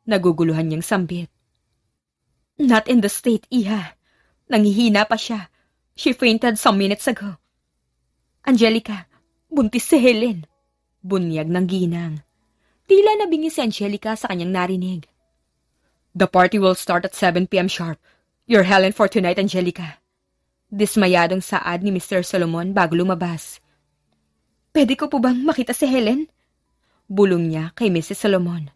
Naguguluhan niyang sambit. Not in the state, iha. Nangihina pa siya. She fainted some minutes ago. Angelica, buntis si Helen. Bunyag ng ginang. Tila nabingi si Angelica sa kanyang narinig. The party will start at 7 p.m. sharp. You're Helen for tonight, Angelica. Dismayadong saad ni Mr. Solomon bago lumabas. Pwede ko po bang makita si Helen? Bulong niya kay Mrs. Solomon.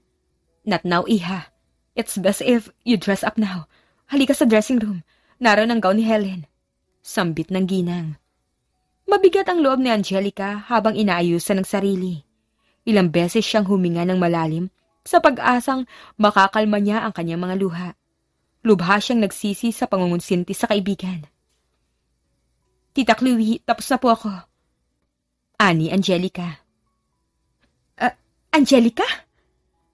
Not now, iha. It's best if you dress up now. Halika sa dressing room. Naroon ang gown ni Helen. Sambit ng ginang. Mabigat ang loob ni Angelica habang inaayusan ng sarili. Ilang beses siyang huminga ng malalim sa pag-asang makakalma niya ang kanyang mga luha. Lubha siyang nagsisi sa pangungunsinti sa kaibigan. Tita Chloe, tapos na po ako. Ani Angelica. Angelica?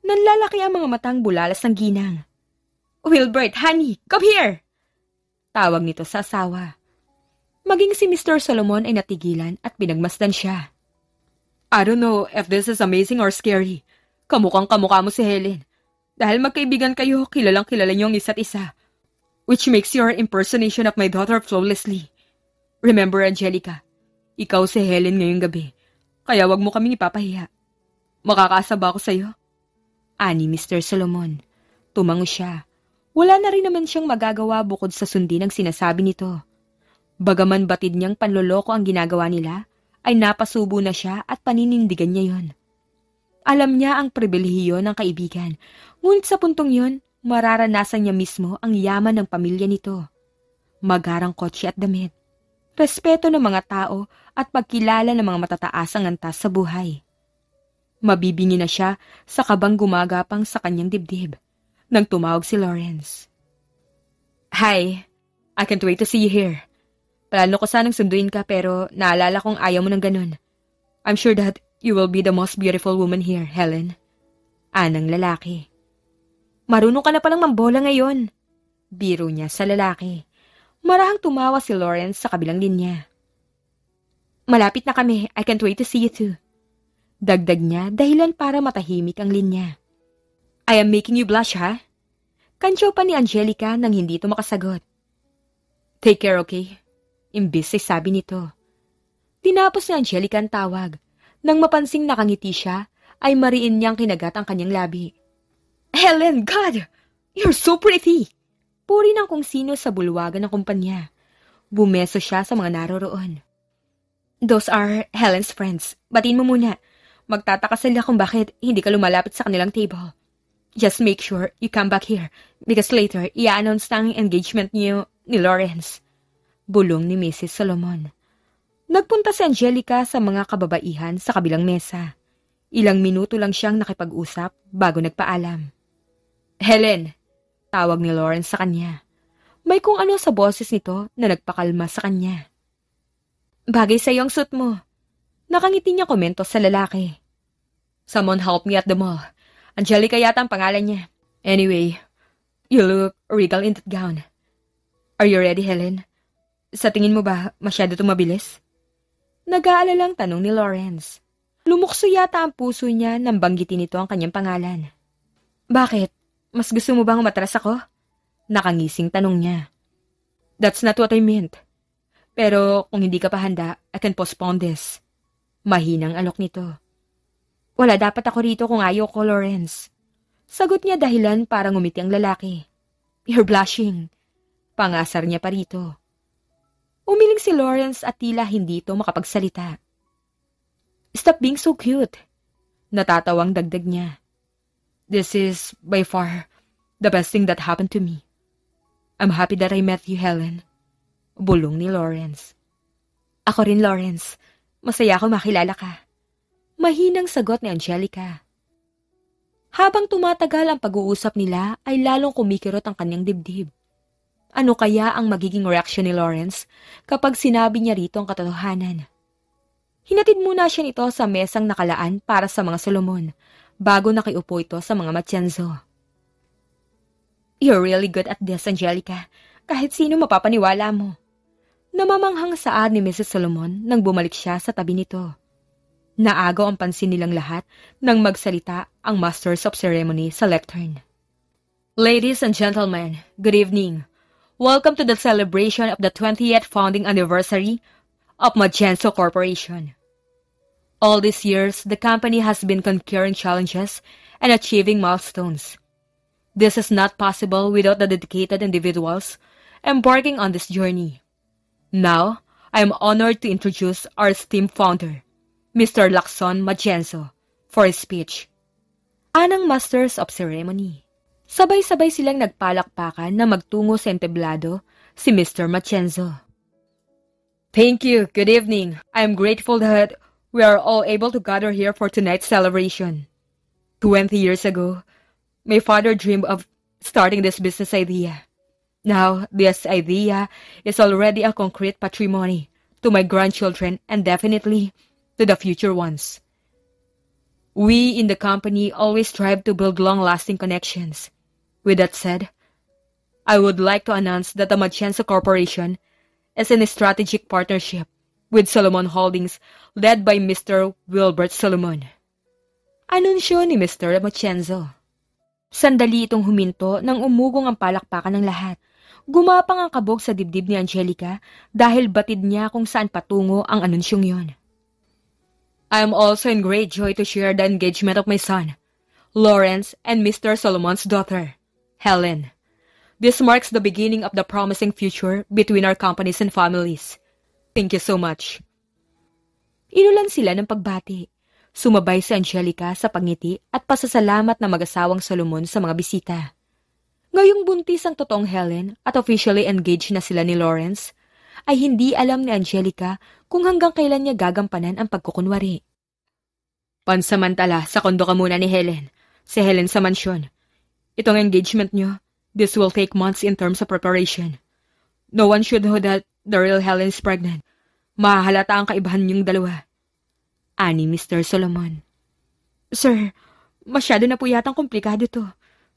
Nanlalaki ang mga matang bulalas ng ginang. Wilbert, honey, come here! Tawag nito sa asawa. Maging si Mr. Solomon ay natigilan at pinagmasdan siya. I don't know if this is amazing or scary. Kamukhang kamukha mo si Helen. Dahil magkaibigan kayo, kilalang kilala niyo ang isa't isa. Which makes your impersonation of my daughter flawlessly. Remember, Angelica, ikaw si Helen ngayong gabi. Kaya wag mo kaming ipapahiya. Makakaasa ba ako sa'yo? Ani Mr. Solomon. Tumango siya. Wala na rin naman siyang magagawa bukod sa sundin ang sinasabi nito. Bagaman batid niyang panloloko ang ginagawa nila, ay napasubo na siya at paninindigan niya yon. Alam niya ang pribilehiyo ng kaibigan, ngunit sa puntong yon, mararanasan niya mismo ang yaman ng pamilya nito. Magarang kotse at damit, respeto ng mga tao at pagkilala ng mga matataasang antas sa buhay. Mabibingi na siya sa kabang gumagapang sa kanyang dibdib nang tumawag si Lawrence. Hi, I can't wait to see you here. Plano ko sanang sunduin ka pero naalala kong ayaw mo ng ganun. I'm sure that you will be the most beautiful woman here, Helen. Anang lalaki. Marunong ka na palang mambola ngayon. Biro niya sa lalaki. Marahang tumawa si Lawrence sa kabilang linya. Malapit na kami. I can't wait to see you too. Dagdag niya dahilan para matahimik ang linya. I am making you blush, ha? Kansyaw pa ni Angelica nang hindi ito makasagot. Take care, okay? Imbis ay sabi nito. Tinapos ni Angelica ang tawag. Nang mapansing nakangiti siya, ay mariin niyang kinagat ang kanyang labi. Helen, God! You're so pretty! Puri ng kung sino sa bulwagan ng kumpanya. Bumeso siya sa mga naroroon. Those are Helen's friends. Batiin mo muna. Magtataka sila kung bakit hindi ka lumalapit sa kanilang table. Just make sure you come back here because later i-announce na ang engagement niyo ni Lawrence. Bulong ni Mrs. Solomon. Nagpunta si Angelica sa mga kababaihan sa kabilang mesa. Ilang minuto lang siyang nakipag-usap bago nagpaalam. Helen, tawag ni Lawrence sa kanya. May kung ano sa boses nito na nagpakalma sa kanya. Bagay sa iyong suit mo. Nakangiti niya komento sa lalaki. Someone help me at the mall. Angelica yata ang pangalan niya. Anyway, you look regal in that gown. Are you ready, Helen? Sa tingin mo ba masyado itong mabilis? Nag-aalalang tanong ni Lawrence. Lumukso yata ang puso niya nang banggitin nito ang kanyang pangalan. Bakit? Mas gusto mo bang matras ako? Nakangising tanong niya. That's not what I meant. Pero kung hindi ka pa handa, I can postpone this. Mahinang alok nito. Wala dapat ako rito kung ayaw ko, Lawrence. Sagot niya dahilan para ngumiti ang lalaki. You're blushing. Pangasar niya pa rito. Umiling si Lawrence at tila hindi ito makapagsalita. Stop being so cute. Natatawang dagdag niya. This is, by far, the best thing that happened to me. I'm happy that I met you, Helen. Bulong ni Lawrence. Ako rin, Lawrence. Masaya ako makilala ka. Mahinang sagot ni Angelica. Habang tumatagal ang pag-uusap nila ay lalong kumikirot ang kanyang dibdib. Ano kaya ang magiging reaksyon ni Lawrence kapag sinabi niya rito ang katotohanan? Hinatid muna siya nito sa mesang nakalaan para sa mga Solomon bago nakiupo ito sa mga Matienzo. You're really good at this, Angelica. Kahit sino mapapaniwala mo. Namamanghang saad ni Mrs. Solomon nang bumalik siya sa tabi nito. Naagaw ang pansin nilang lahat nang magsalita ang Masters of Ceremony sa lectern. Ladies and gentlemen, good evening. Welcome to the celebration of the 20th founding anniversary of Matienzo Corporation. All these years, the company has been conquering challenges and achieving milestones. This is not possible without the dedicated individuals embarking on this journey. Now, I am honored to introduce our esteemed founder, Mr. Lacson Matienzo, for his speech. Anang Masters of Ceremony. Sabay-sabay silang nagpalakpakan na magtungo sa entablado si Mr. Matienzo. Thank you. Good evening. I am grateful that we are all able to gather here for tonight's celebration. 20 years ago, my father dreamed of starting this business idea. Now, this idea is already a concrete patrimony to my grandchildren and definitely to the future ones. We in the company always strive to build long-lasting connections. With that said, I would like to announce that the Matienzo Corporation is in a strategic partnership with Solomon Holdings led by Mr. Wilbert Solomon. Anunsyo ni Mr. Matienzo. Sandali itong huminto nang umugong ang palakpakan ng lahat. Gumapang ang kabog sa dibdib ni Angelica dahil batid niya kung saan patungo ang anunsyong yon. I am also in great joy to share the engagement of my son, Lawrence, and Mr. Solomon's daughter, Helen. This marks the beginning of the promising future between our companies and families. Thank you so much. Inulan sila ng pagbati. Sumabay si Angelica sa pangiti at pasasalamat ng mag-asawang Solomon sa mga bisita. Ngayong buntis ang totoong Helen at officially engaged na sila ni Lawrence, ay hindi alam ni Angelica kung hanggang kailan niya gagampanan ang pagkukunwari. Pansamantala, sa kondo ka muna ni Helen. Si Helen sa mansyon. Itong engagement niyo, this will take months in terms of preparation. No one should know that the real Helen is pregnant. Mahahalata ang kaibahan niyong dalawa. Ani Mr. Solomon. Sir, masyado na po yatang komplikado to.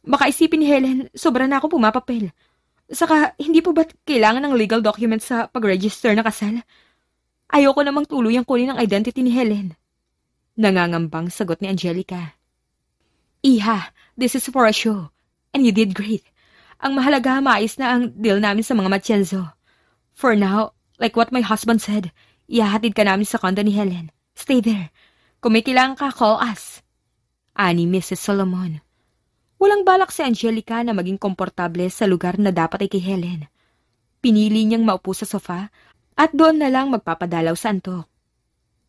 Baka isipin ni Helen, sobra na akong pumapapel. Saka, hindi po ba't kailangan ng legal document sa pag-register na kasal? Ayoko namang tuluyang kunin ang identity ni Helen. Nangangambang sagot ni Angelica. Iha, this is for a show. And you did great. Ang mahalaga, maayos na ang deal namin sa mga Matienzo. For now, like what my husband said, ihahatid ka namin sa condo ni Helen. Stay there. Kung may kailangan ka, call us. Ani Mrs. Solomon. Walang balak si Angelica na maging komportable sa lugar na dapat ay kay Helen. Pinili niyang maupo sa sofa at doon na lang magpapadalaw sa antok.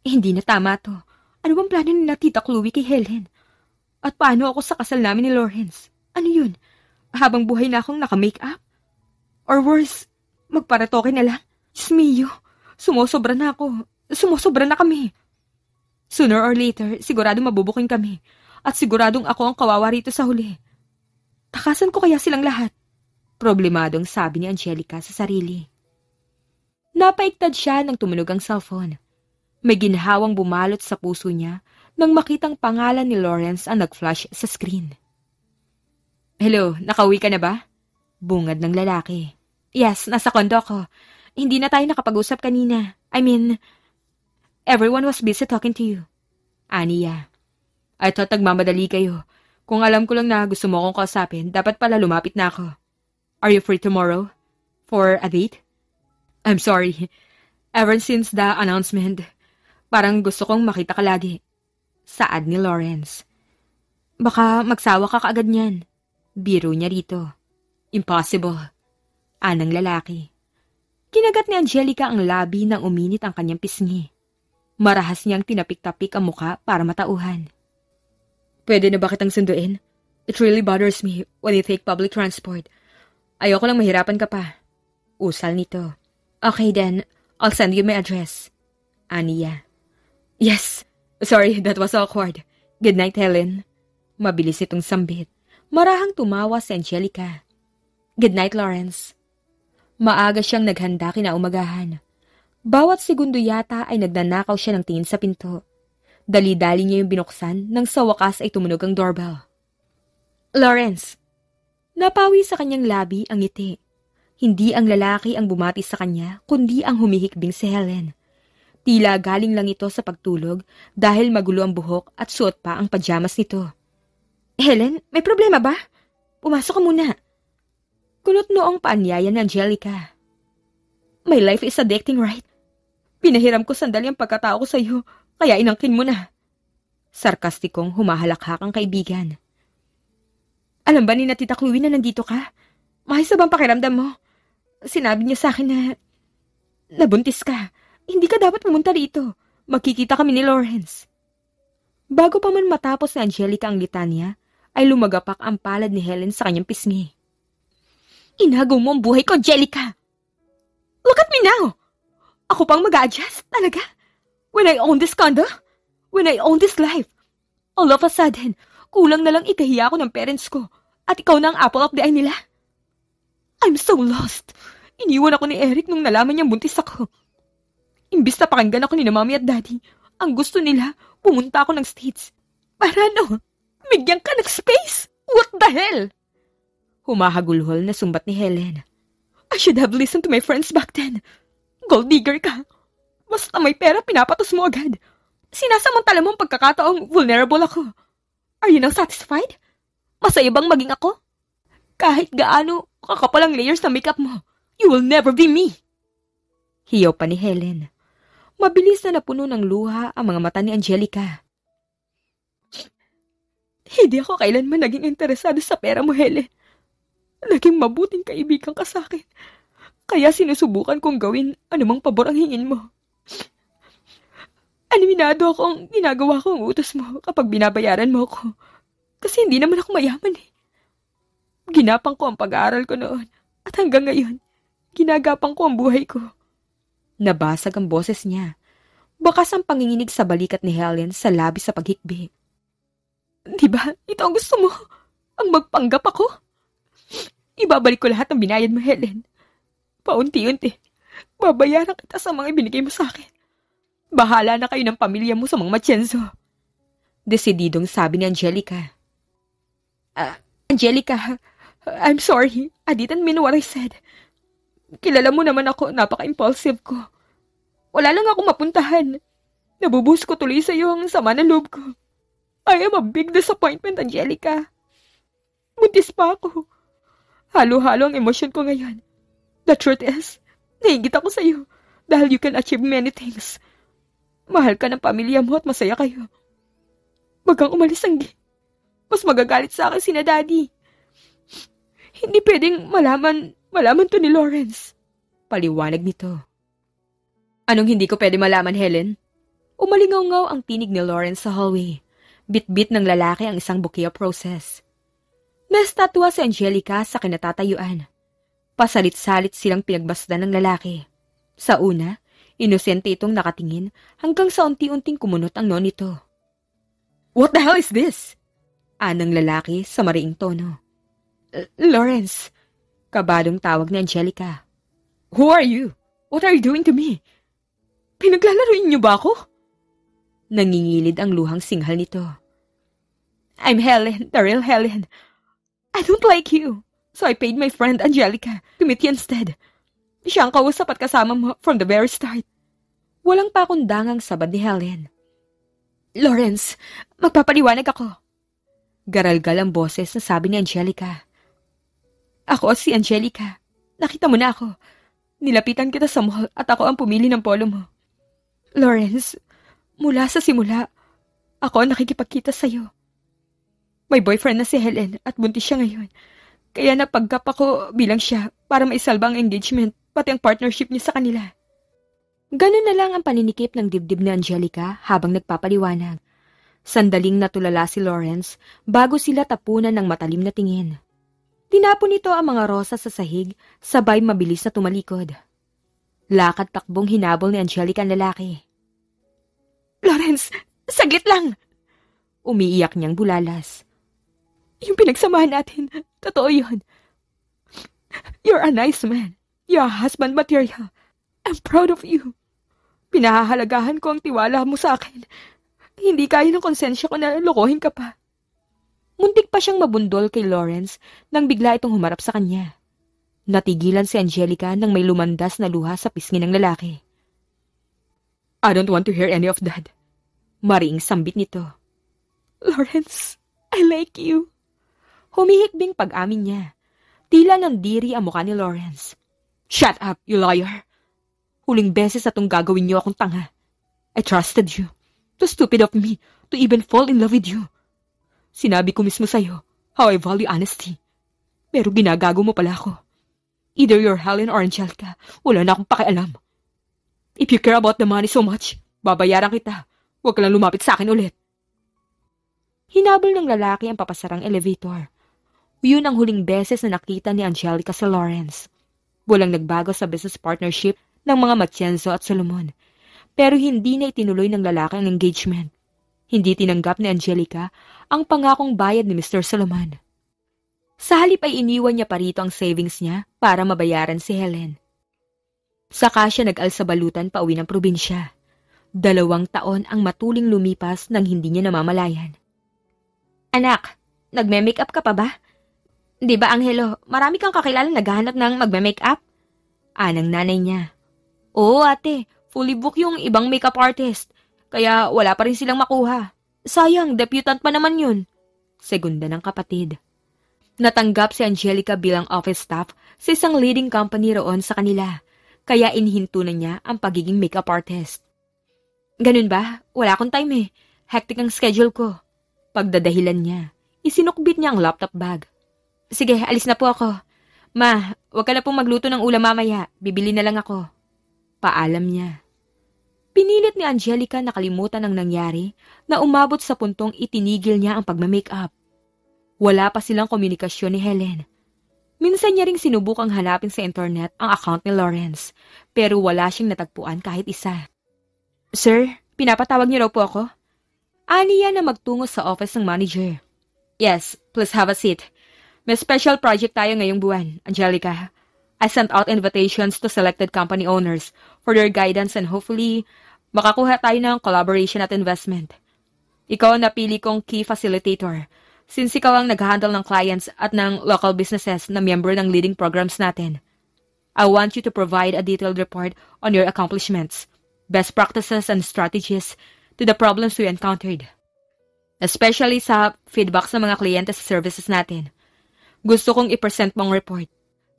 Hindi na tama to. Ano bang plano ni Tita Chloe kay Helen? At paano ako sa kasal namin ni Lawrence? Ano yun? Habang buhay na akong naka-makeup? Or worse, magparatoke na lang? Diyos mio, sumusobra na ako. Sumusobra na kami. Sooner or later, sigurado mabubuking kami. At siguradong ako ang kawawa rito sa huli. Takasan ko kaya silang lahat? Problemadong sabi ni Angelica sa sarili. Napaiktad siya nang tumunog ang cellphone. May ginhawang bumalot sa puso niya nang makitang pangalan ni Lawrence ang nag-flash sa screen. Hello, nakauwi ka na ba? Bungad ng lalaki. Yes, nasa kondo ko. Hindi na tayo nakapag-usap kanina. I mean, everyone was busy talking to you. Aniya. I thought nagmamadali kayo. Kung alam ko lang na gusto mo akong kausapin, dapat pala lumapit na ako. Are you free tomorrow? For a date? I'm sorry. Ever since the announcement, parang gusto kong makita ka lagi. Saad ni Lawrence. Baka magsawa ka kaagad niyan. Biro niya rito. Impossible. Anang lalaki. Kinagat ni Angelica ang labi nang uminit ang kanyang pisngi. Marahas niyang tinapik-tapik ang muka para matauhan. Pwede na ba kitang sunduin? It really bothers me when you take public transport. Ayoko lang mahirapan ka pa. Usal nito. Okay then, I'll send you my address. Aniya. Yes. Sorry, that was awkward. Good night, Helen. Mabilis itong sambit. Marahang tumawa si Angelica. Good night, Lawrence. Maaga siyang naghanda kinaumagahan. Bawat segundo yata ay nagnanakaw siya ng tingin sa pinto. Dali-dali niya yung binuksan nang sa wakas ay tumunog ang doorbell. Lawrence. Napawi sa kanyang labi ang ngiti. Hindi ang lalaki ang bumati sa kanya, kundi ang humihikbing si Helen. Tila galing lang ito sa pagtulog dahil magulo ang buhok at suot pa ang pajamas nito. Helen, may problema ba? Pumasok ka muna. Kunot noong paanyaya ni Angelica. My life is addicting, right? Pinahiram ko sandali ang pagkatao ko sa iyo, kaya inangkin mo na. Sarkastikong humahalakhak ang kaibigan. Alam ba ni Tita Chloe na nandito ka? Mahis na bang pakiramdam mo? Sinabi niya sa akin na nabuntis ka. Hindi ka dapat pumunta rito. Magkikita kami ni Lawrence. Bago pa man matapos ni Angelica ang litanya, ay lumagapak ang palad ni Helen sa kanyang pisngi. Inagaw mo ang buhay ko, Angelica! Look at me now! Ako pang mag-a-adjust, talaga? When I own this condo? When I own this life? All of a sudden, kulang na lang ikahiya ako ng parents ko at ikaw na ang apple of the eye nila. I'm so lost. Iniwan ako ni Eric nung nalaman niyang buntis ako. Imbis na pakinggan ako ni na Mommy at Daddy, ang gusto nila, pumunta ako ng States. Para ano? Bigyan ka ng space? What the hell? Humahagulhol na sumbat ni Helen. I should have listened to my friends back then. Gold digger ka. Basta may pera, pinapatos mo agad. Sinasamantala mo ang pagkakataong vulnerable ako. Are you now satisfied? Masaya bang maging ako? Kahit gaano kakapal ang layers ng makeup mo, you will never be me. Hiyaw pa ni Helen. Mabilis na napuno ng luha ang mga mata ni Angelica. Hindi ako kailanman naging interesado sa pera mo, Helen. Naging mabuting kaibigan ka sa akin. Kaya sinusubukan kong gawin anumang pabor ang hingin mo. Animinado akong ginagawa ko ang utos mo kapag binabayaran mo ako. Kasi hindi naman ako mayaman eh. Ginapang ko ang pag-aaral ko noon at hanggang ngayon, ginagapang ko ang buhay ko. Nabasag ang boses niya. Bakas ang panginginig sa balikat ni Helen sa labis sa paghikbi. Diba, ito ang gusto mo? Ang magpanggap ako? Ibabalik ko lahat ng binayad mo, Helen. Paunti-unti, babayaran kita sa mga ibinigay mo sa akin. Bahala na kayo ng pamilya mo sa mga Matienzo. Desididong sabi ni Angelica. Angelica, I'm sorry. I didn't mean what I said. Kilala mo naman ako, napaka-impulsive ko. Wala lang ako mapuntahan. Nabubuhos ko tuloy sa iyo ang sama ng loob ko. I am a big disappointment, Angelica. Buntis pa ako. Halo-halo ang emosyon ko ngayon. The truth is, naigit ako sa iyo dahil you can achieve many things. Mahal ka ng pamilya mo at masaya kayo. Bagang umalis ang mas magagalit sa akin sina Daddy. Hindi pwedeng malaman to ni Lawrence. Paliwanag nito. Anong hindi ko pwede malaman, Helen? Umalingaw-ngaw ang tinig ni Lawrence sa hallway. Bit-bit ng lalaki ang isang bouquet of roses. Nastatwa si Angelica sa kinatatayuan. Pasalit-salit silang pinagbasdan ng lalaki. Sa una, inosente itong nakatingin hanggang sa unti-unting kumunot ang noo nito. "What the hell is this?" Anang lalaki sa mariing tono. "Lawrence," kabadong tawag ni Angelica. "Who are you? What are you doing to me? Pinaglalaruin niyo ba ako?" Nangingilid ang luhang singhal nito. "I'm Helen, the real Helen. I don't like you, so I paid my friend Angelica to meet you instead. Siya ang kausap at kasama mo from the very start." Walang pakundangang sabad ni Helen. "Lawrence, magpapaliwanag ako." Garalgal ang boses na sabi ni Angelica. "Ako si Angelica. Nakita mo na ako. Nilapitan kita sa mall at ako ang pumili ng polo mo. Lawrence, mula sa simula, ako ang nakikipagkita sa'yo. May boyfriend na si Helen at buntis siya ngayon. Kaya napaggap ako bilang siya para maisalba ang engagement pati ang partnership niya sa kanila." Ganun na lang ang paninikip ng dibdib ni Angelica habang nagpapaliwanag. Sandaling natulala si Lawrence bago sila tapunan ng matalim na tingin. Tinapon nito ang mga rosas sa sahig, sabay mabilis na tumalikod. Lakad takbong hinabol ni Angelica ang lalaki. "Lawrence, saglit lang!" Umiiyak niyang bulalas. "Yung pinagsamahan natin, totoo yun. You're a nice man. You're a husband material. I'm proud of you. Pinahahalagahan ko ang tiwala mo sa akin. Hindi kaya ng konsensya ko na lokohin ka pa." Muntik pa siyang mabundol kay Lawrence nang bigla itong humarap sa kanya. Natigilan si Angelica nang may lumandas na luha sa pisngi ng lalaki. "I don't want to hear any of that." Mariing sambit nito. "Lawrence, I like you." Humihikbing pag-amin niya. Tila nandiri ang mukha ni Lawrence. "Shut up, you liar. Huling beses na itong gagawin niyo akong tanga. I trusted you. Too stupid of me to even fall in love with you. Sinabi ko mismo sa'yo how I value honesty. Pero ginagago mo pala ako. Either you're Helen or Angelica, wala na akong pakialam. If you care about the money so much, babayaran kita. Huwag ka lang lumapit sa akin ulit." Hinabol ng lalaki ang papasarang elevator. Yun ang huling beses na nakita ni Angelica sa Lawrence. Walang nagbago sa business partnership ng mga Matienzo at Solomon. Pero hindi na itinuloy ng lalaki ang engagement. Hindi tinanggap ni Angelica ang pangakong bayad ni Mr. Solomon. Sa halip ay iniwan niya pa rito ang savings niya para mabayaran si Helen. Saka siya nag-alsabalutan pa uwi ng probinsya. 2 taon ang matuling lumipas nang hindi niya namamalayan. "Anak, nagme-makeup ka pa ba? Di ba, Angelo, marami kang kakilala naghahanap ng magme-makeup?" Anang nanay niya. "Oo, ate. Fully book yung ibang makeup artist, kaya wala pa rin silang makuha. Sayang, debutant pa naman yun." Segunda ng kapatid. Natanggap si Angelica bilang office staff sa isang leading company roon sa kanila, kaya inihinto na niya ang pagiging makeup artist. "Ganun ba? Wala akong time eh. Hectic ang schedule ko." Pagdadahilan niya, isinukbit niya ang laptop bag. "Sige, alis na po ako. Ma, wag ka na pong magluto ng ulam mamaya. Bibili na lang ako." Paalam niya. Pinilit ni Angelica na kalimutan ang nangyari na umabot sa puntong itinigil niya ang pagma-makeup. Wala pa silang komunikasyon ni Helen. Minsan niya ring sinubukang hanapin sa internet ang account ni Lawrence, pero wala siyang natagpuan kahit isa. "Sir, pinapatawag niyo raw po ako?" Aniya na magtungo sa office ng manager. "Yes, please have a seat. May special project tayo ngayong buwan, Angelica. I sent out invitations to selected company owners for their guidance and hopefully makakuha tayo ng collaboration at investment. Ikaw ang napili kong key facilitator since ikaw ang nag-handle ng clients at ng local businesses na miyembro ng leading programs natin. I want you to provide a detailed report on your accomplishments, best practices and strategies to the problems we encountered. Especially sa feedback sa mga kliyente sa services natin. Gusto kong i-present mong report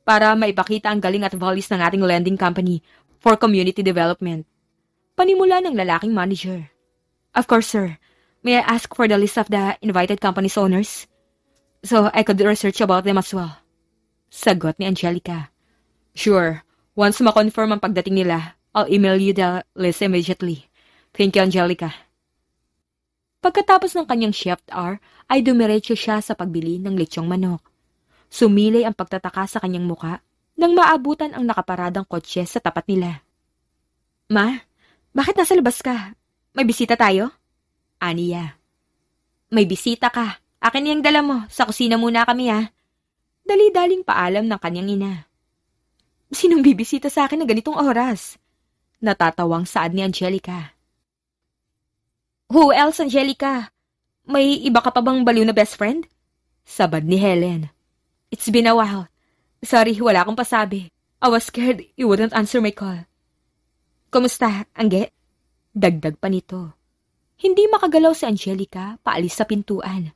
para maipakita ang galing at values ng ating lending company for community development." Panimula ng lalaking manager. "Of course, sir. May I ask for the list of the invited company's owners? So I could research about them as well." Sagot ni Angelica. "Sure. Once ma-confirm ang pagdating nila, I'll email you the list immediately. Thank you, Angelica. Pagkatapos ng kanyang shift hour, ay dumiretso siya sa pagbili ng lechong manok. Sumilay ang pagtataka sa kanyang muka nang maabutan ang nakaparadang kotse sa tapat nila. Ma, bakit nasa labas ka? May bisita tayo? Aniya. May bisita ka. Akin yung dala mo. Sa kusina muna kami Dali-daling paalam ng kanyang ina. Sinong bibisita sa akin na ganitong oras? Natatawang saad ni Angelica. Who else, Angelica? May iba ka pa bang baliw na best friend? Sabad ni Helen. It's been a while. Sorry, wala akong pasabi. I was scared you wouldn't answer my call. Kumusta, Angge? Dagdag pa nito. Hindi makagalaw si Angelica paalis sa pintuan.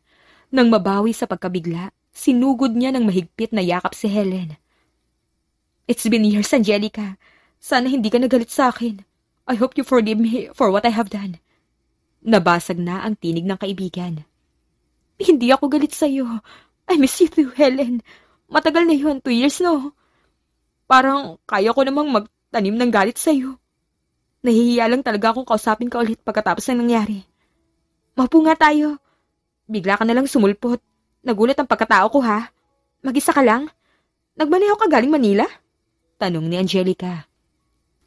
Nang mabawi sa pagkabigla, sinugod niya ng mahigpit na yakap si Helen. It's been years, Angelica. Sana hindi ka nagalit sa akin. I hope you forgive me for what I have done. Nabasag na ang tinig ng kaibigan. Hindi ako galit sa'yo. I miss you too, Helen. Matagal na yun, 2 years no. Parang kaya ko namang magtanim ng galit sa'yo. Nahihiya lang talaga akong kausapin ka ulit pagkatapos ng nangyari. Maupo nga tayo. Bigla ka nalang sumulpot. Nagulat ang pagkatao ko ha. Mag-isa ka lang? Nagmaneho ka galing Manila? Tanong ni Angelica.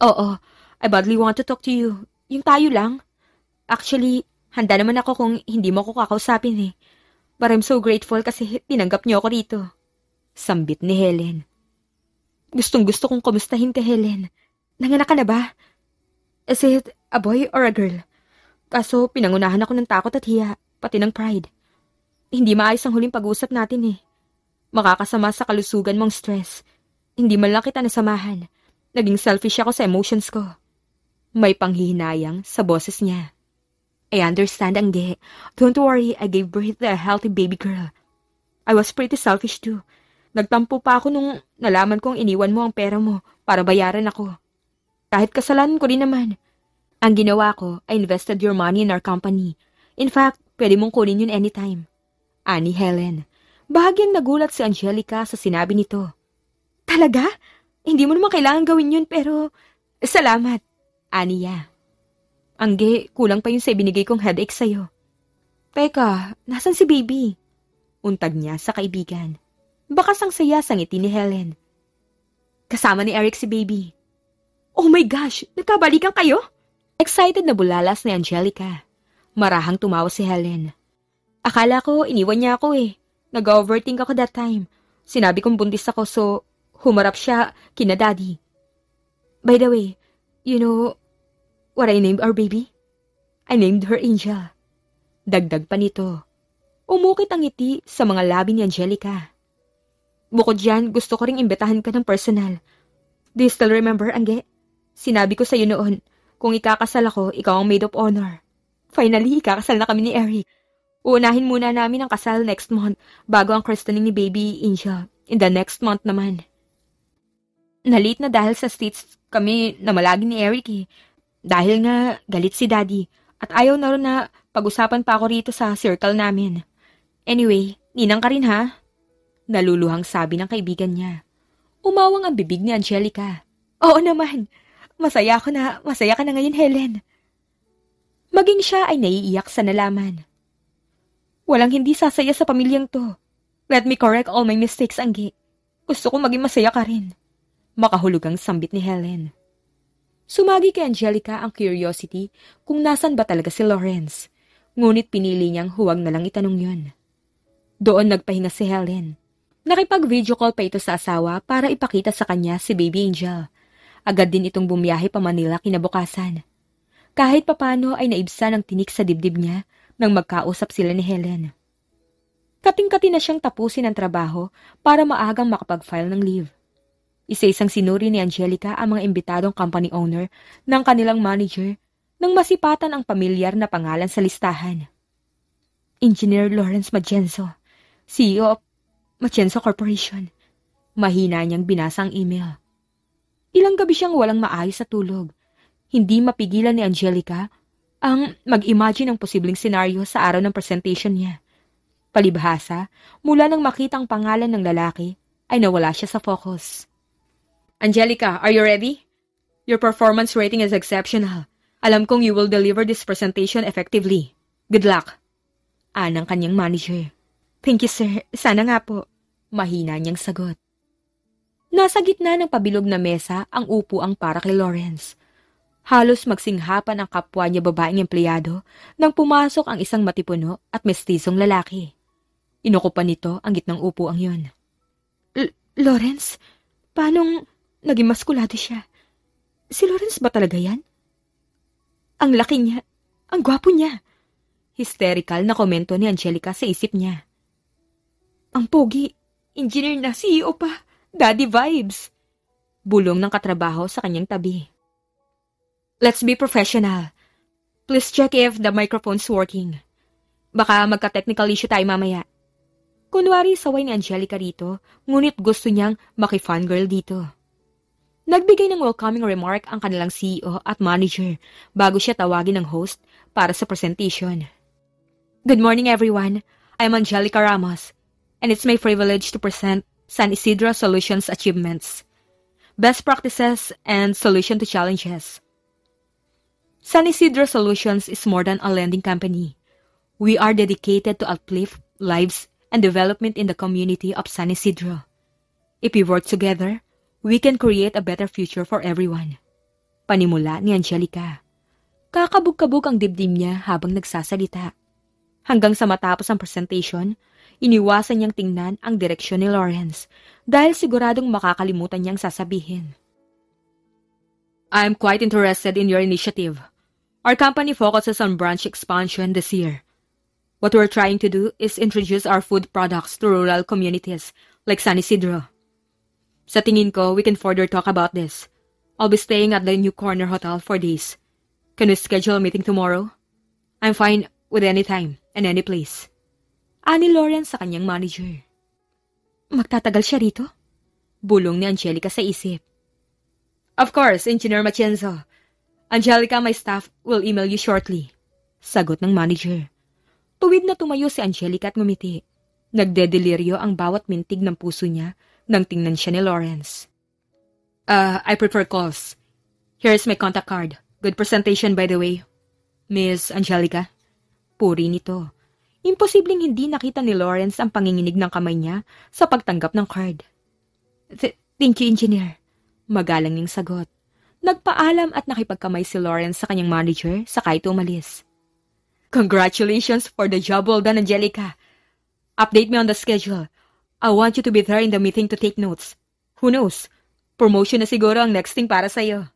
Oo, I badly want to talk to you. Yung tayo lang. Actually, handa naman ako kung hindi mo ako kakausapin But I'm so grateful kasi tinanggap niyo ako rito. Sambit ni Helen. Gustong-gusto kong kumustahin ka, Helen. Nanganak ka na ba? Is it a boy or a girl? Kaso pinangunahan ako ng takot at hiya, pati ng pride. Hindi maayos ang huling pag-uusap natin Makakasama sa kalusugan mong stress. Hindi man lang kita nasamahan. Naging selfish ako sa emotions ko. May panghihinayang sa boses niya. I understand, Angge. Don't worry, I gave birth to a healthy baby girl. I was pretty selfish too. Nagtampo pa ako nung nalaman kong iniwan mo ang pera mo para bayaran ako. Kahit kasalanan ko rin naman. Ang ginawa ko, I invested your money in our company. In fact, pwede mong kunin yun anytime. Ani Helen. Bahagyang nagulat si Angelica sa sinabi nito. Talaga? Hindi mo naman kailangan gawin yun pero... Salamat. Aniya. Angge, kulang pa yun sa ibinigay kong headache sa'yo. Teka, nasan si baby? Untag niya sa kaibigan. Bakas ang saya sa ngiti ni Helen. Kasama ni Eric si baby. Oh my gosh, nagkabalikan kayo? Excited na bulalas ni Angelica. Marahang tumawa si Helen. Akala ko iniwan niya ako Nag-overthink ako that time. Sinabi kong buntis ako so humarap siya kina daddy. By the way, you know what I named our baby? I named her Angel. Dagdag pa nito. Umukit ang ngiti sa mga labi ni Angelica. Bukod dyan, gusto ko ring imbitahan ka ng personal. Do you still remember, Angge? Sinabi ko sa'yo noon, kung ikakasal ako, ikaw ang maid of honor. Finally, ikakasal na kami ni Eric. Uunahin muna namin ang kasal next month bago ang christening ni baby Angel in the next month naman. Nalit na dahil sa States kami na malagi ni Eric Dahil nga galit si daddy at ayaw na rin na pag-usapan pa ako rito sa circle namin. Anyway, ninang ka rin ha? Naluluhang sabi ng kaibigan niya. Umawang ang bibig ni Angelica. Oo naman. Masaya ako na masaya ka na ngayon, Helen. Maging siya ay naiiyak sa nalaman. Walang hindi sasaya sa pamilyang to. Let me correct all my mistakes, Angge. Gusto ko maging masaya ka rin. Makahulugang sambit ni Helen. Sumagi kay Angelica ang curiosity kung nasan ba talaga si Lawrence. Ngunit pinili niyang huwag na lang itanong yun. Doon nagpahinga si Helen. Nakipag-video call pa ito sa asawa para ipakita sa kanya si baby Angel. Agad din itong bumiyahe pa Manila kinabukasan. Kahit papano ay naibsan ang tinik sa dibdib niya nang magkausap sila ni Helen. Kating-kati na siyang tapusin ang trabaho para maagang makapag-file ng leave. Isa-isang sinuri ni Angelica ang mga imbitadong company owner ng kanilang manager nang masipatan ang pamilyar na pangalan sa listahan. Engineer Lawrence Matienzo, CEO of Matienzo Corporation. Mahina niyang binasa ang email. Ilang gabi siyang walang maayos sa tulog. Hindi mapigilan ni Angelica ang mag-imagine ng posibleng senaryo sa araw ng presentation niya. Palibhasa, mula nang makita ang pangalan ng lalaki, ay nawala siya sa focus. Angelica, are you ready? Your performance rating is exceptional. Alam kong you will deliver this presentation effectively. Good luck. Anang kanyang manager. Thank you, sir. Sana nga po. Mahina niyang sagot. Nasa gitna ng pabilog na mesa ang upuang para kay Lawrence. Halos magsinghapan ang kapwa niya babaeng empleyado nang pumasok ang isang matipuno at mestisong lalaki. Inukupan nito ang gitnang upuang yun. Lawrence? Paanong naging maskulado siya? Si Lawrence ba talaga yan? Ang laki niya. Ang gwapo niya. Hysterical na komento ni Angelica sa isip niya. Ang pogi. Engineer na, CEO pa. Daddy vibes. Bulong ng katrabaho sa kanyang tabi. Let's be professional. Please check if the microphone's working. Baka magka-technical issue tayo mamaya. Kunwari saway ni Angelica rito, ngunit gusto niyang maki-fangirl dito. Nagbigay ng welcoming remark ang kanilang CEO at manager bago siya tawagin ng host para sa presentation. Good morning everyone. I'm Angelica Ramos, and it's my privilege to present San Isidro Solutions Achievements. Best Practices and Solution to Challenges. San Isidro Solutions is more than a lending company. We are dedicated to uplift lives and development in the community of San Isidro. If we work together, we can create a better future for everyone. Panimula ni Angelica. Kakabog-kabog ang dibdib niya habang nagsasalita. Hanggang sa matapos ang presentation, iniwasan niyang tingnan ang direksyon ni Lawrence dahil siguradong makakalimutan niyang sasabihin. I'm quite interested in your initiative. Our company focuses on branch expansion this year. What we're trying to do is introduce our food products to rural communities like San Isidro. Sa tingin ko, we can further talk about this. I'll be staying at the New Corner Hotel for days. Can we schedule a meeting tomorrow? I'm fine with any time and any place. Ani Lawrence sa kanyang manager. Magtatagal siya rito? Bulong ni Angelica sa isip. Of course, Engineer Matienzo. Angelica, my staff, will email you shortly. Sagot ng manager. Tuwid na tumayo si Angelica at ngumiti. Nagdedeliryo ang bawat mintig ng puso niya nang tingnan siya ni Lawrence. I prefer calls. Here's my contact card. Good presentation, by the way. Miss Angelica. Puri nito. Imposibleng hindi nakita ni Lawrence ang panginginig ng kamay niya sa pagtanggap ng card. Thank you, Engineer. Magalang niyang sagot. Nagpaalam at nakipagkamay si Lawrence sa kanyang manager sakay umalis. Congratulations for the job well done, Angelica. Update me on the schedule. I want you to be there in the meeting to take notes. Who knows? Promotion na siguro ang next thing para sa'yo.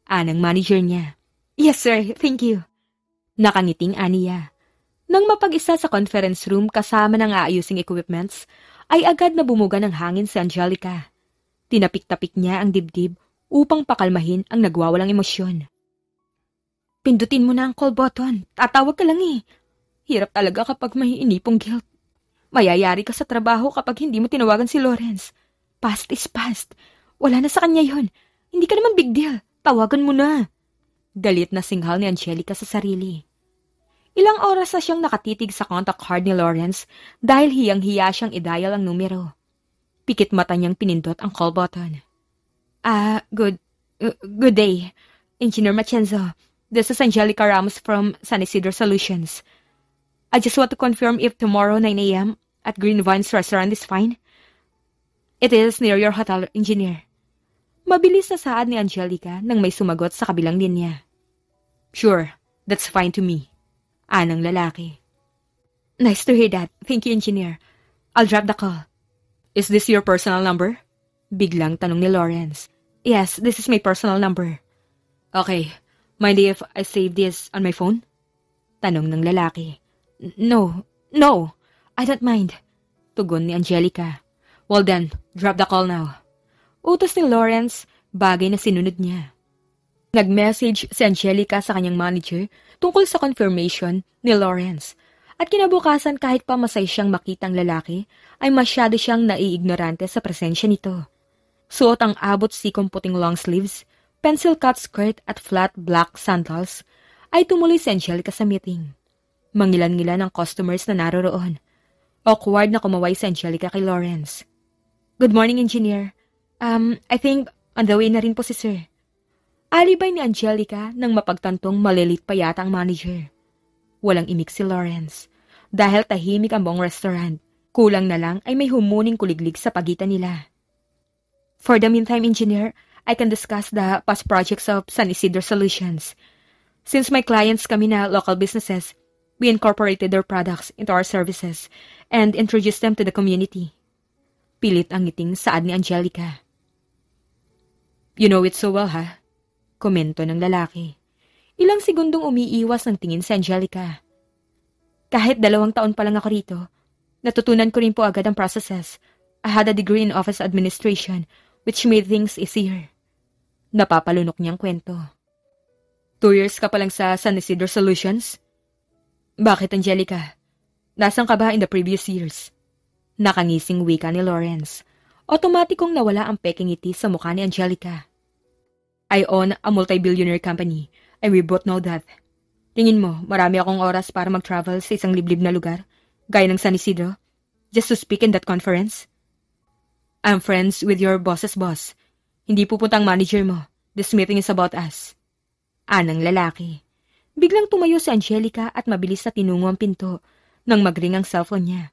Anang manager niya. Yes, sir. Thank you. Nakangiting aniya. Nang mapag-isa sa conference room kasama ng aayusing equipments, ay agad na bumuga ng hangin si Angelica. Tinapik-tapik niya ang dibdib upang pakalmahin ang nagwawalang emosyon. Pindutin mo na ang call button. Tatawag ka lang eh. Hirap talaga kapag may inipong guilt. Mayayari ka sa trabaho kapag hindi mo tinawagan si Lawrence. Past is past. Wala na sa kanya yon. Hindi ka naman big deal. Tawagan mo na. Galit na singhal ni Angelica sa sarili. Ilang oras na siyang nakatitig sa contact card ni Lawrence dahil hiyang-hiya siyang i-dial ang numero. Pikit mata niyang pinindot ang call button. Good day. Engineer Matienzo. This is Angelica Ramos from San Isidro Solutions. I just want to confirm if tomorrow 9 a.m. at Green Vines Restaurant is fine. It is near your hotel, Engineer. Mabilis na saad ni Angelica nang may sumagot sa kabilang linya. Sure, that's fine to me. Anang lalaki. Nice to hear that. Thank you, Engineer. I'll drop the call. Is this your personal number? Biglang tanong ni Lawrence. Yes, this is my personal number. Okay. Mind if I save this on my phone? Tanong ng lalaki. No, I don't mind. Tugon ni Angelica. Well then, drop the call now. Utos ni Lawrence, bagay na sinunod niya. Nag-message si Angelica sa kanyang manager tungkol sa confirmation ni Lawrence. At kinabukasan kahit pa masay siyang makitang lalaki, ay masyado siyang naiignorante sa presensya nito. Suot ang abot sikong puting long sleeves, pencil cut skirt at flat black sandals, ay tumuloy si Angelica sa meeting. Mangilan-ngilan ang customers na naroroon. Awkward na kumaway si Angelica kay Lawrence. Good morning, Engineer. I think on the way na rin po si Sir. Alibay ni Angelica nang mapagtantong malilit pa yata ang manager. Walang imik si Lawrence. Dahil tahimik ang buong restaurant, kulang na lang ay may humuning kuliglig sa pagitan nila. For the meantime, engineer, I can discuss the past projects of San Isidro Solutions. Since my clients kami na local businesses, we incorporated their products into our services and introduced them to the community. Pilit ang ngiting saad ni Angelica. You know it so well, ha? Komento ng lalaki. Ilang segundong umiiwas ng tingin si Angelica. Kahit 2 taon pa lang ako rito, natutunan ko rin po agad ang processes. I had a degree in office administration, which made things easier. Napapalunok niyang kwento. 2 years ka pa lang sa San Isidro Solutions? Bakit, Angelica? Nasaan ka ba in the previous years? Nakangising wika ni Lawrence. Otomatikong nawala ang peking ngiti sa mukha ni Angelica. I own a multi-billionaire company, and we both know that. Tingin mo, marami akong oras para mag-travel sa isang liblib na lugar, gaya ng San Isidro, just to speak in that conference? I'm friends with your boss's boss. Hindi pupunta ang manager mo. This meeting is about us. Anang lalaki. Biglang tumayo si Angelica at mabilis na tinungo ang pinto nang magring ang cellphone niya.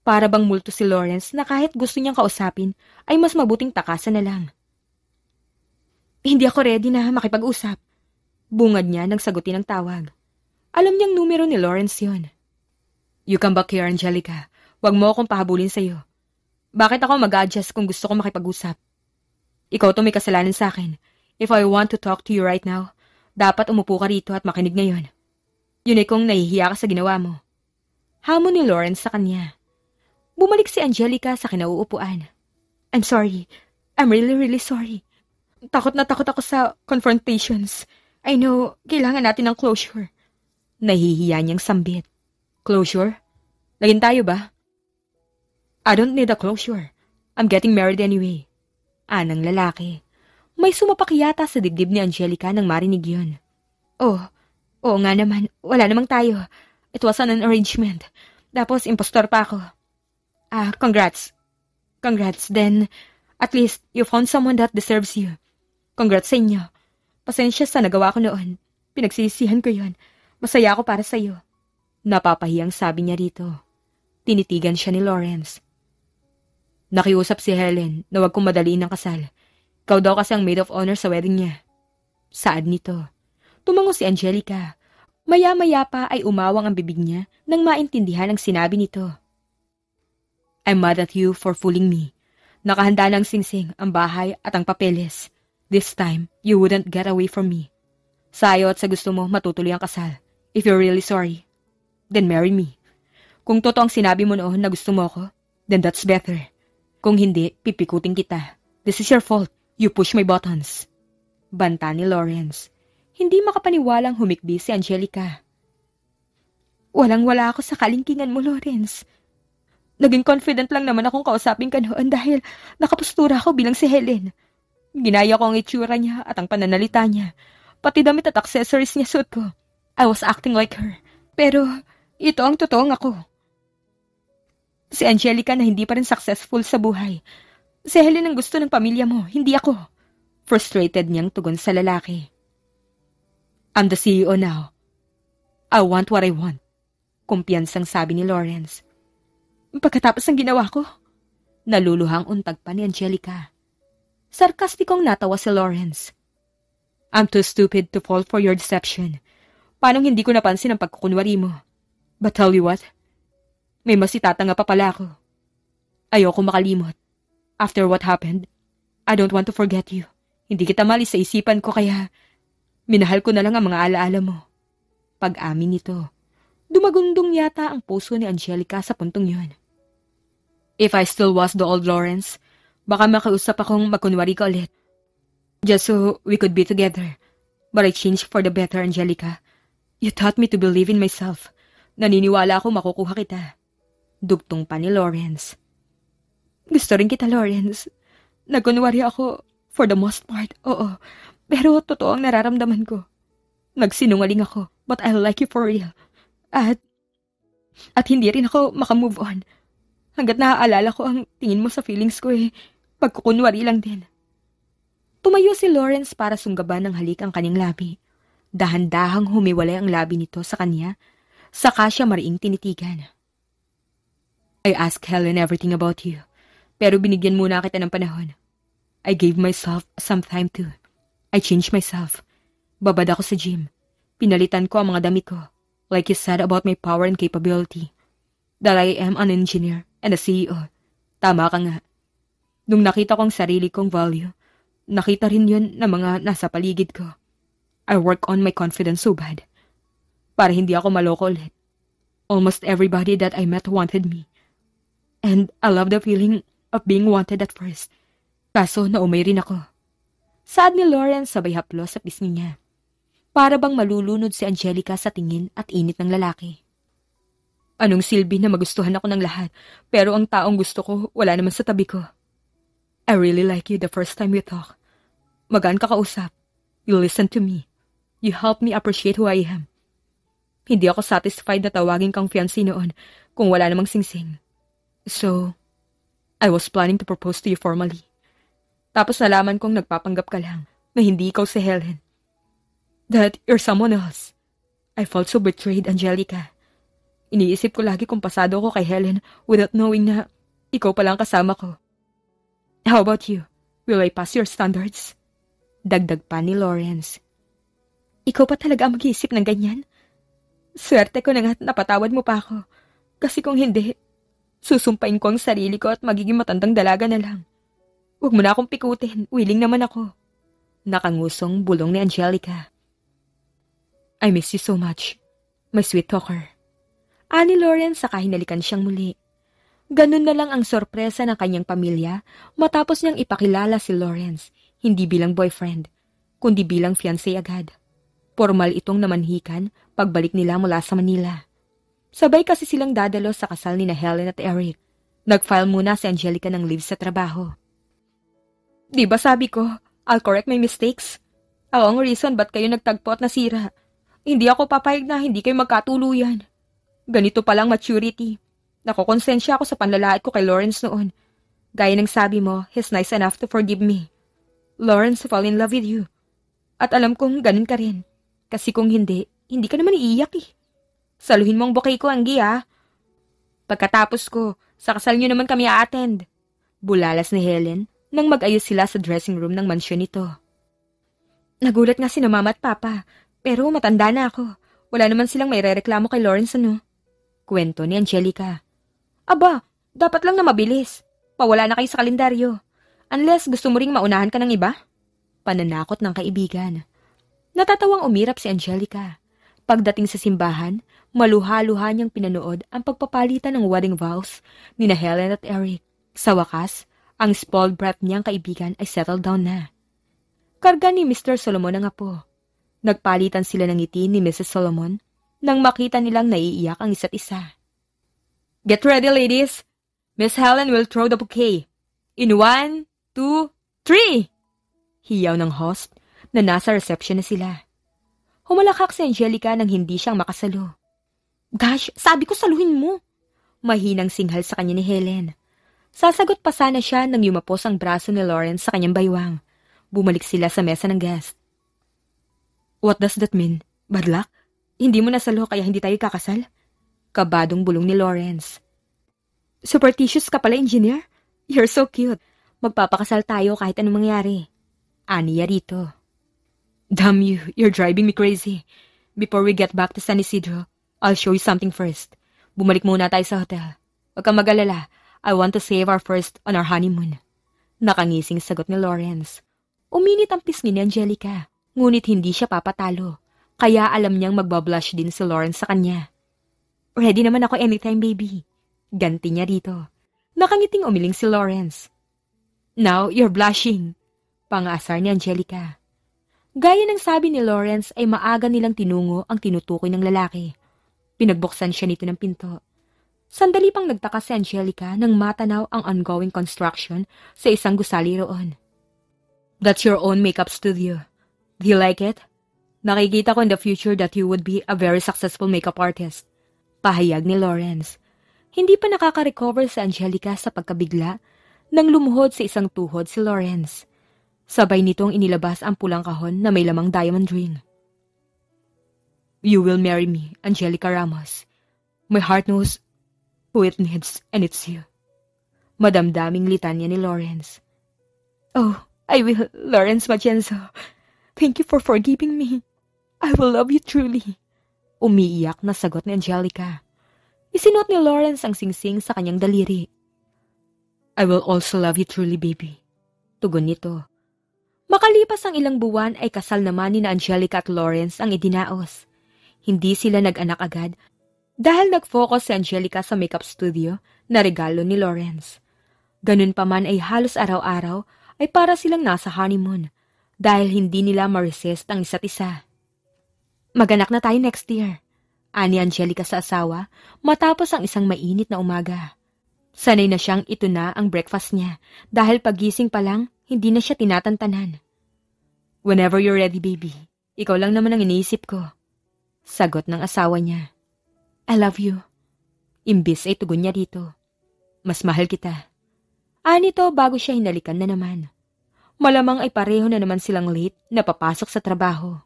Para bang multo si Lawrence na kahit gusto niyang kausapin ay mas mabuting takasan na lang. Hindi ako ready na makipag-usap. Bungad niya nang sagutin ang tawag. Alam niyang numero ni Lawrence yon. You come back here, Angelica. Huwag mo akong pahabulin sa'yo. Bakit ako mag-adjust kung gusto ko makipag-usap? Ikaw to may kasalanan sa akin. If I want to talk to you right now, dapat umupo ka rito at makinig ngayon. Yun ay kung nahihiya ka sa ginawa mo. Hamon ni Lawrence sa kanya. Bumalik si Angelica sa kinauupuan. I'm sorry. I'm really sorry. Takot na takot ako sa confrontations. I know, kailangan natin ng closure. Nahihiya niyang sambit. Closure? Lagin tayo ba? I don't need a closure. I'm getting married anyway. Anang lalaki. May sumapak yata sa dibdib ni Angelica nang marinig yun. Oo nga naman. Wala namang tayo. It was an arrangement. Tapos impostor pa ako. Congrats. Congrats. Then, at least you found someone that deserves you. Congrats sa inyo. Pasensya sa nagawa ko noon. Pinagsisihan ko yun. Masaya ako para sa'yo. Napapahiyang sabi niya rito. Tinitigan siya ni Lawrence. Nakiusap si Helen na wag kong madaliin ng kasal. Ikaw daw kasi ang maid of honor sa wedding niya. Saad nito. Tumango si Angelica. Maya-maya pa ay umawang ang bibig niya nang maintindihan ang sinabi nito. I'm mad at you for fooling me. Nakahanda ng singsing ang bahay at ang papeles. This time, you wouldn't get away from me. Sa'yo at sa gusto mo matutuloy ang kasal. If you're really sorry, then marry me. Kung totoo ang sinabi mo noon na gusto mo ako, then that's better. Kung hindi, pipikutin kita. This is your fault. You push my buttons. Banta ni Lawrence. Hindi makapaniwalang humikbi si Angelica. Walang-wala ako sa kalingkingan mo, Lawrence. Naging confident lang naman akong kausapin ka noon dahil nakapustura ako bilang si Helen. Ginaya ko ang itsura niya at ang pananalita niya. Pati damit at accessories niya suot ko. I was acting like her. Pero ito ang totoong ako. Si Angelica na hindi pa rin successful sa buhay. Si Helen ang gusto ng pamilya mo, hindi ako. Frustrated niyang tugon sa lalaki. I'm the CEO now. I want what I want. Kumpiyansang sabi ni Lawrence. Pagkatapos ng ginawa ko, naluluhang untag pa ni Angelica. Sarkastikong natawa si Lawrence. I'm too stupid to fall for your deception. Paano hindi ko napansin ang pagkukunwari mo? But tell you what? May mas itatanga pa pala ako. Ayoko makalimot. After what happened, I don't want to forget you. Hindi kita malis sa isipan ko kaya minahal ko na lang ang mga alaala mo. Pag-amin nito, dumagundong yata ang puso ni Angelica sa puntong yun. If I still was the old Lawrence, baka makiusap akong magkunwari ka ulit. Just so we could be together. But I changed for the better, Angelica. You taught me to believe in myself. Naniniwala ako makukuha kita. Dugtong pa ni Lawrence. Gusto rin kita, Lawrence. Nagkunwari ako for the most part, oo. Pero totoo ang nararamdaman ko. Nagsinungaling ako, but I like you for real. At hindi rin ako makamove on. Hanggat naaalala ko ang tingin mo sa feelings ko pagkukunwari lang din. Tumayo si Lawrence para sunggaban ng halik ang kanyang labi. Dahan-dahang humiwalay ang labi nito sa kanya, saka siya mariing tinitigan. I asked Helen everything about you, pero binigyan muna kita ng panahon. I gave myself some time too. I changed myself. Babad ako sa gym. Pinalitan ko ang mga damit ko, like you said about my power and capability. That I am an engineer and a CEO. Tama ka nga. Nung nakita ko ang sarili kong value, nakita rin yun ng mga nasa paligid ko. I work on my confidence so bad. Para hindi ako maloko ulit. Almost everybody that I met wanted me. And I love the feeling of being wanted at first. Kaso naumay rin ako. Saad ni Lawrence sabay haplos sa pisngi niya. Para bang malulunod si Angelica sa tingin at init ng lalaki. Anong silbi na magustuhan ako ng lahat, pero ang taong gusto ko wala naman sa tabi ko. I really like you the first time we talk. Magaan ka kausap. You listen to me. You help me appreciate who I am. Hindi ako satisfied na tawagin kang fiancé noon kung wala namang singsing. So, I was planning to propose to you formally. Tapos nalaman kong nagpapanggap ka lang na hindi ikaw si Helen. That you're someone else. I felt so betrayed, Angelica. Iniisip ko lagi kung pasado ko kay Helen without knowing na ikaw pala ang kasama ko. How about you? Will I pass your standards? Dagdag pa ni Lawrence. Ikaw pa talaga ang mag-iisip ng ganyan? Swerte ko na nga't napatawad mo pa ako. Kasi kung hindi, susumpain ko ang sarili ko at magiging matandang dalaga na lang. Huwag mo na akong pikutin, willing naman ako. Nakangusong bulong ni Angelica. I miss you so much, my sweet talker. Ani Lawrence saka hinalikan siyang muli. Ganun na lang ang sorpresa ng kanyang pamilya matapos niyang ipakilala si Lawrence, hindi bilang boyfriend, kundi bilang fiancé agad. Formal itong namanhikan pagbalik nila mula sa Manila. Sabay kasi silang dadalo sa kasal ni na Helen at Eric. Nag-file muna si Angelica ng leave sa trabaho. Di ba sabi ko, I'll correct my mistakes? Ako ang reason ba't kayo nagtagpo at nasira. Hindi ako papayag na hindi kayo magkatuluyan. Ganito palang maturity. Nakokonsensya ako sa panlalait ko kay Lawrence noon. Gaya ng sabi mo, he's nice enough to forgive me. Lawrence fell in love with you. At alam kong ganun ka rin. Kasi kung hindi ka naman iiyak eh. Saluhin mo ang bouquet ko, Anggi ah. Pagkatapos ko, sa kasal niyo naman kami a-attend. Bulalas ni Helen nang mag-ayos sila sa dressing room ng mansyon nito. Nagulat nga si na Mama at Papa, pero matanda na ako. Wala naman silang may rereklamo kay Lawrence ano. Kwento ni Angelica. Aba, dapat lang na mabilis. Pawala na kayo sa kalendaryo. Unless gusto mo ring maunahan ka ng iba? Pananakot ng kaibigan. Natatawang umirap si Angelica. Pagdating sa simbahan, maluha-luha niyang pinanood ang pagpapalitan ng wedding vows ni na Helen at Eric. Sa wakas, ang spoiled brat niyang kaibigan ay settled down na. Karga ni Mr. Solomon ang apo. Nagpalitan sila ng ngiti ni Mrs. Solomon nang makita nilang naiiyak ang isa't isa. Get ready, ladies! Miss Helen will throw the bouquet. In 1, 2, 3! Hiyaw ng host na nasa reception na sila. Humalakak si Angelica nang hindi siyang makasalo. Gosh, sabi ko saluhin mo! Mahinang singhal sa kanya ni Helen. Sasagot pa sana siya nang yumapos ang braso ni Lawrence sa kanyang baywang. Bumalik sila sa mesa ng guest. What does that mean? Bad luck? Hindi mo nasalo kaya hindi tayo kakasal? Kabadong bulong ni Lawrence. Superstitious ka pala, engineer? You're so cute. Magpapakasal tayo kahit anong mangyari. Aniya rito. Damn you, you're driving me crazy. Before we get back to San Isidro, I'll show you something first. Bumalik muna tayo sa hotel. Huwag kang mag-alala. I want to save our first on our honeymoon. Nakangising sagot ni Lawrence. Uminit ang pisngi ni Angelica, ngunit hindi siya papatalo. Kaya alam niyang magbablush din si Lawrence sa kanya. Ready naman ako anytime, baby. Ganti niya rito. Nakangiting umiling si Lawrence. Now, you're blushing. Pang-aasar ni Angelica. Gaya ng sabi ni Lawrence ay maaga nilang tinungo ang tinutukoy ng lalaki. Pinagbuksan siya nito ng pinto. Sandali pang nagtaka si Angelica nang matanaw ang ongoing construction sa isang gusali roon. That's your own makeup studio. Do you like it? Nakikita ko in the future that you would be a very successful makeup artist. Pahayag ni Lawrence. Hindi pa nakaka-recover si Angelica sa pagkabigla nang lumuhod sa isang tuhod si Lawrence. Sabay nitong inilabas ang pulang kahon na may lamang diamond ring. You will marry me, Angelica Ramos. My heart knows who it needs and it's you. Madamdaming litanya ni Lawrence. Oh, I will, Lawrence Matienzo. Thank you for forgiving me. I will love you truly. Umiiyak na sagot ni Angelica. Isinuot ni Lawrence ang singsing sa kanyang daliri. I will also love you truly, baby. Tugon nito. Makalipas ang ilang buwan ay kasal naman ni Angelica at Lawrence ang idinaos. Hindi sila nag-anak agad dahil nag-focus si Angelica sa makeup studio na regalo ni Lawrence. Ganun pa man ay halos araw-araw ay para silang nasa honeymoon dahil hindi nila ma-resist ang isa't isa. Maganak na tayo next year, ani Angelica sa asawa matapos ang isang mainit na umaga. Sanay na siyang ito na ang breakfast niya dahil pagising pa lang hindi na siya tinatantanan. Whenever you're ready, baby. Ikaw lang naman ang iniisip ko. Sagot ng asawa niya. I love you. Imbis ay tugon niya dito. Mas mahal kita. Anito bago siya hinalikan na naman. Malamang ay pareho na naman silang late na papasok sa trabaho.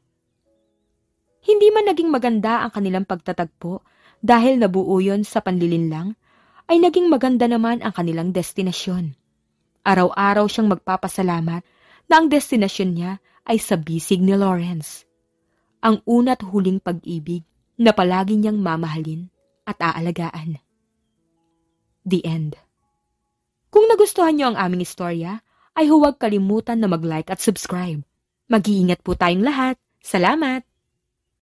Hindi man naging maganda ang kanilang pagtatagpo dahil nabuo yon sa panlilinlang, ay naging maganda naman ang kanilang destinasyon. Araw-araw siyang magpapasalamat na ang destinasyon niya ay sa bisig ni Lawrence. Ang una't huling pag-ibig na palagi niyang mamahalin at aalagaan. The end. Kung nagustuhan niyo ang aming istorya, ay huwag kalimutan na mag-like at subscribe. Mag-iingat po tayong lahat. Salamat!